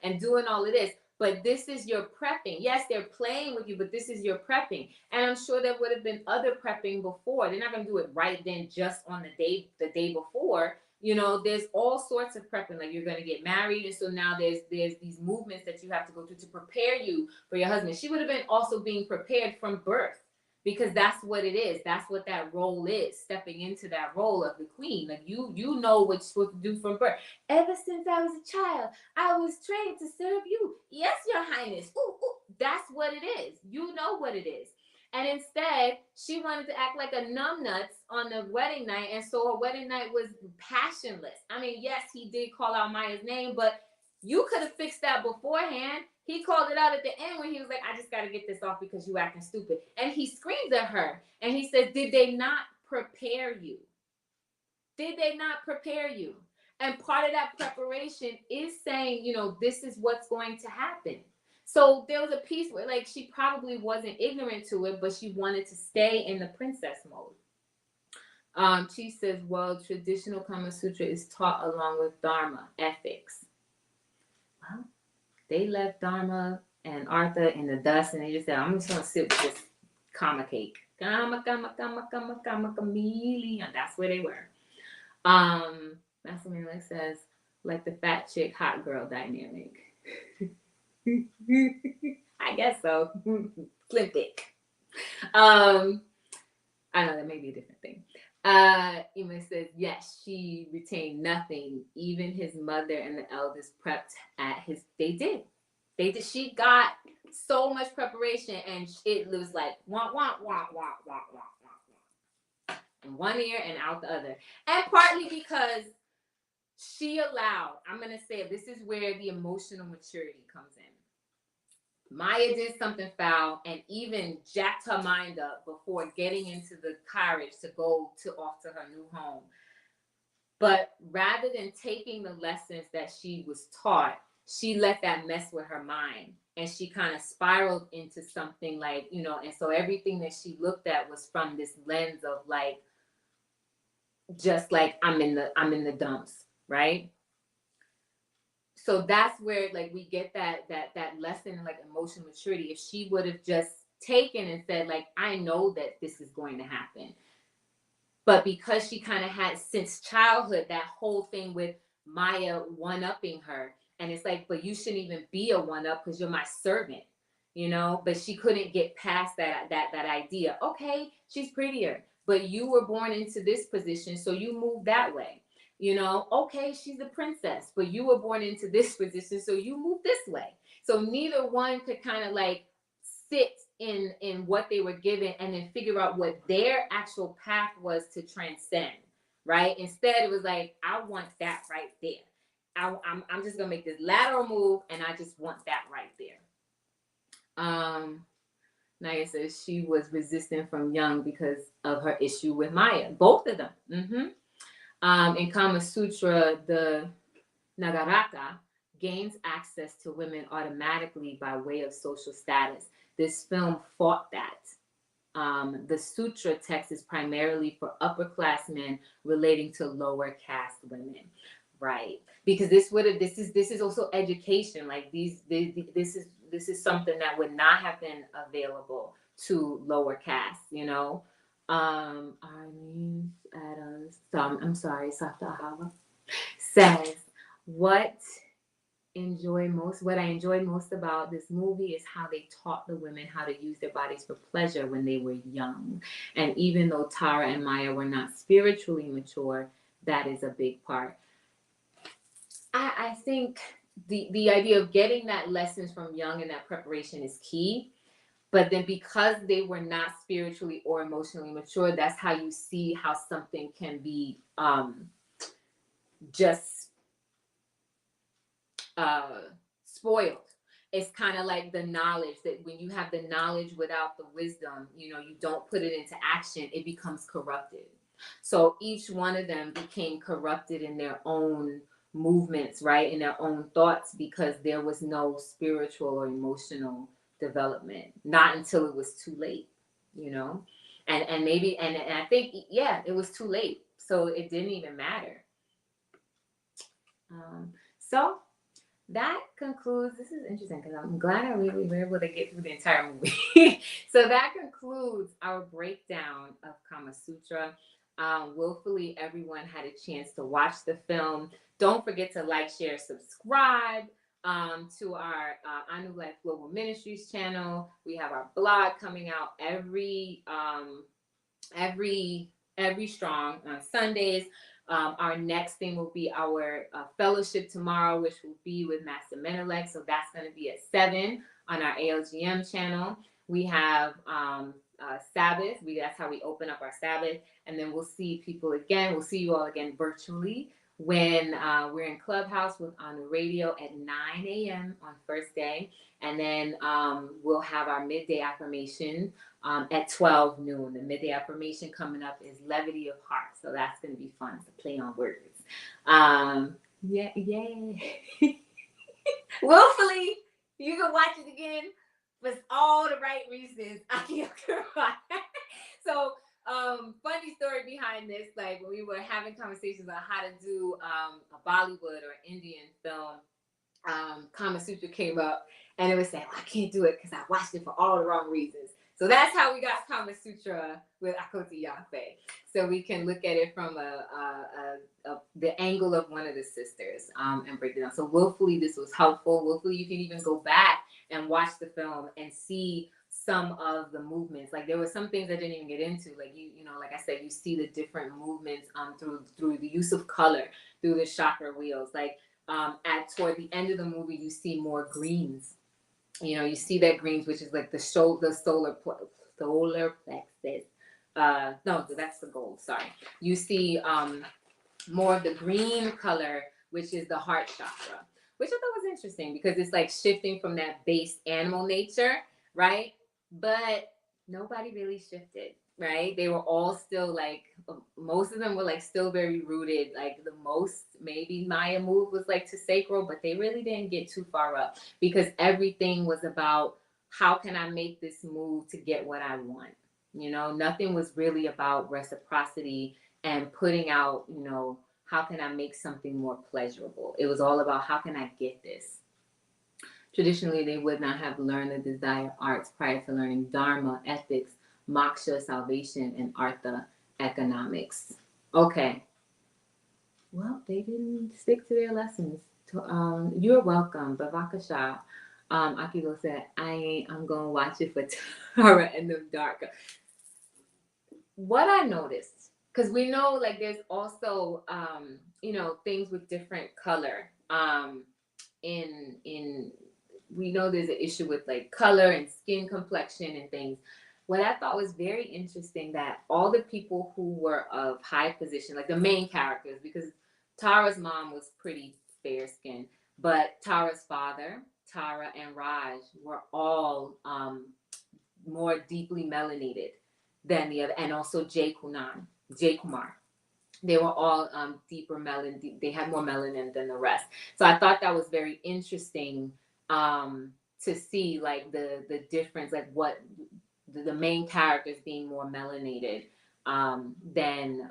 and doing all of this. But this is your prepping. Yes, they're playing with you, but this is your prepping. And I'm sure there would have been other prepping before. They're not going to do it right then, just on the day before. There's all sorts of prepping. Like, you're going to get married, and so now there's these movements that you have to go through to prepare you for your husband. She would have been also being prepared from birth, because that's what it is. That's what that role is, stepping into that role of the queen. Like, you know what you're supposed to do from birth. Ever since I was a child, I was trained to serve you. Yes, your highness. Ooh, ooh. That's what it is. You know what it is. And instead, she wanted to act like a numbnuts on the wedding night. And so her wedding night was passionless. I mean, yes, he did call out Maya's name, but you could have fixed that beforehand. He called it out at the end when he was like, I just got to get this off because you acting stupid. And he screamed at her. And he said, did they not prepare you? Did they not prepare you? And part of that preparation is saying, this is what's going to happen. So there was a piece where, like, she probably wasn't ignorant to it, but she wanted to stay in the princess mode. She says, well, traditional Kama Sutra is taught along with Dharma, ethics. Well, they left Dharma and Artha in the dust, and they just said, I'm just going to sit with this Kama cake. Kama, chameleon. That's where they were. That's something that says, like the fat chick, hot girl dynamic. I guess so. Slim thick. I know that may be a different thing. Ima says, yes, she retained nothing. Even his mother and the eldest prepped at his. They did. She got so much preparation, and it was like wah wah wah wah wah wah wah, in one ear and out the other. And partly because she allowed. I'm gonna say this is where the emotional maturity comes in. Maya did something foul and even jacked her mind up before getting into the carriage to go off to her new home. But rather than taking the lessons that she was taught, she let that mess with her mind. And she kind of spiraled into something like, and so everything that she looked at was from this lens of like, just like I'm in the dumps, right? So that's where, like, we get that lesson, like, emotional maturity. If she would have just taken and said, like, I know that this is going to happen, but because she kind of had since childhood that whole thing with Maya one-upping her, and it's like, but you shouldn't even be a one-up because you're my servant, but she couldn't get past that idea. Okay, she's prettier, but you were born into this position, so you move that way. Okay, she's a princess, but you were born into this position, so you move this way. So neither one could kind of like sit in what they were given and then figure out what their actual path was to transcend, right? Instead, it was like, I want that right there. I'm just gonna make this lateral move, and I just want that right there. Naya says she was resistant from young because of her issue with Maya. Both of them. In Kama Sutra, the Nagaraka gains access to women automatically by way of social status. This film fought that. The sutra text is primarily for upper class men relating to lower caste women, right? Because this is also education. Like this is something that would not have been available to lower caste, Arlene Adams, I'm sorry, Safta Ahava, says, what what I enjoyed most about this movie is how they taught the women how to use their bodies for pleasure when they were young. And even though Tara and Maya were not spiritually mature, that is a big part. I think the idea of getting that lessons from young and that preparation is key. But then because they were not spiritually or emotionally mature, that's how you see how something can be just spoiled. It's kind of like the knowledge that when you have the knowledge without the wisdom, you know, you don't put it into action, it becomes corrupted. So each one of them became corrupted in their own movements, right? In their own thoughts, because there was no spiritual or emotional development. Not until it was too late, you know? And maybe, and I think, yeah, it was too late. So it didn't even matter. So that concludes. This is interesting because I'm glad I really were able to get through the entire movie. So that concludes our breakdown of Kama Sutra. Willfully, everyone had a chance to watch the film. Don't forget to like, share, subscribe to our Anu Life Global Ministries channel. We have our blog coming out every strong on Sundays. Our next thing will be our fellowship tomorrow, which will be with Master Menelik. So that's going to be at 7 on our ALGM channel. We have Sabbath. That's how we open up our Sabbath. And then we'll see people again. We'll see you all again virtually when we're in Clubhouse on the radio at 9 a.m. on first day. And then we'll have our midday affirmation at 12 noon. The midday affirmation coming up is levity of heart. So that's going to be fun to play on words. Yeah. Willfully, you can watch it again for all the right reasons. So, funny story behind this, like when we were having conversations on how to do a Bollywood or Indian film, Kama Sutra came up, and it was saying, I can't do it because I watched it for all the wrong reasons. So that's how we got Kama Sutra with Achoti Yaffe. So we can look at it from the angle of one of the sisters and break it down. So willfully, this was helpful. Willfully, you can even go back and watch the film and see some of the movements. Like there were some things I didn't even get into. Like you know, like I said, you see the different movements through the use of color, through the chakra wheels. Like toward the end of the movie, you see more greens. You know, you see that greens, which is like the solar plexus. No, that's the gold. Sorry. You see more of the green color, which is the heart chakra, which I thought was interesting because it's like shifting from that base animal nature, right? But nobody really shifted, right? They were all still like, most of them were like still very rooted. Like the most maybe Maya move was like to sacral, but they really didn't get too far up because everything was about how can I make this move to get what I want? You know, nothing was really about reciprocity and putting out, you know, how can I make something more pleasurable? It was all about how can I get this? Traditionally, they would not have learned the desired arts prior to learning Dharma, ethics, moksha, salvation, and artha, economics. Okay. Well, they didn't stick to their lessons. You're welcome, Bavakasha. Akilo said, I'm going to watch it for Tara and the Dark. What I noticed, because we know like there's also, you know, things with different color in we know there's an issue with like color and skin complexion and things. What I thought was very interesting that all the people who were of high position, like the main characters, because Tara's mom was pretty fair skinned, but Tara's father, Tara and Raj, were all more deeply melanated than the other, and also Jay Kumar. They were all deeper melanin. They had more melanin than the rest. So I thought that was very interesting to see like the difference, like what the main characters being more melanated than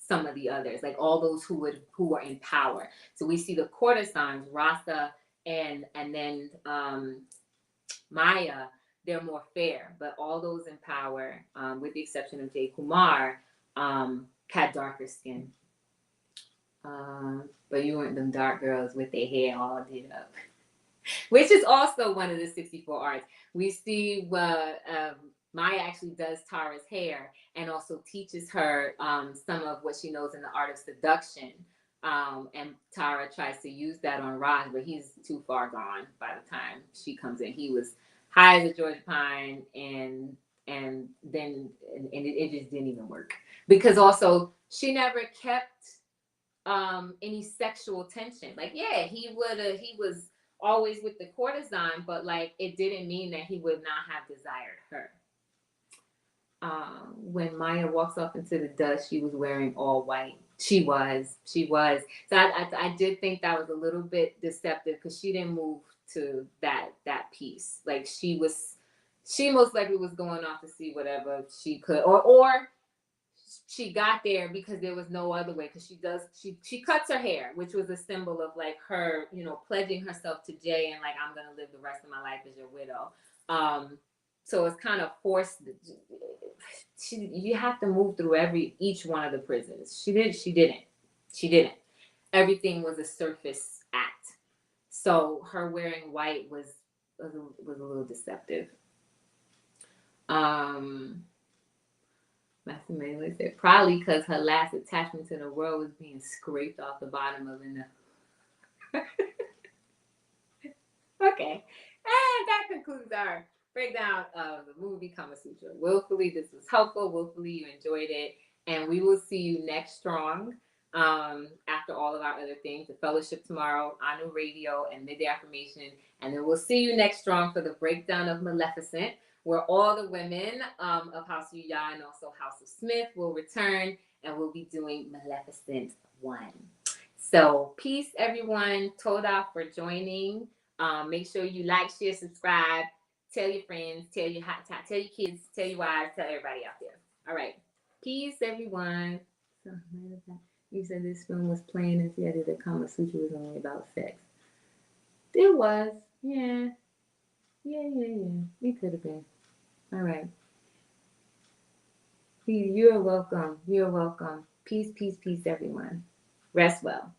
some of the others, like all those who were in power. So we see the courtesans, Rasa and then Maya, they're more fair, but all those in power, with the exception of Jay Kumar, had darker skin. But you weren't them dark girls with their hair all did up. Which is also one of the 64 arts. We see Maya actually does Tara's hair and also teaches her some of what she knows in the art of seduction. And Tara tries to use that on Raj, but he's too far gone by the time she comes in. He was high as a Georgia pine, and then it just didn't even work because also she never kept any sexual tension. Like, yeah, he was always with the courtesan, but like it didn't mean that he would not have desired her. When Maya walks off into the dust, she was wearing all white. She was. So I did think that was a little bit deceptive because she didn't move to that piece. Like she most likely was going off to see whatever she could, or she got there because there was no other way, because she cuts her hair, which was a symbol of like her, pledging herself to Jay and like, I'm gonna live the rest of my life as your widow. So it's kind of forced. You have to move through each one of the prisons. She didn't. Everything was a surface act. So her wearing white was a little deceptive. Master Manuel said probably because her last attachment to the world was being scraped off the bottom of the. Okay, and that concludes our breakdown of the movie Kama Sutra. Willfully, this was helpful. Willfully, you enjoyed it, and we will see you next strong. After all of our other things, the fellowship tomorrow, Anu Radio, and Midday Affirmation, and then we'll see you next strong for the breakdown of Maleficent, where all the women of House of Ya and also House of Smith will return, and we'll be doing Maleficent 1. So, peace, everyone. Toda for joining. Make sure you like, share, subscribe. Tell your friends, tell your kids, tell your wives, tell everybody out there. All right. Peace, everyone. So, you said this film was playing in theater that Kama Sutra was only about sex. It was. Yeah. It could have been. All right. You're welcome. Peace, everyone. Rest well.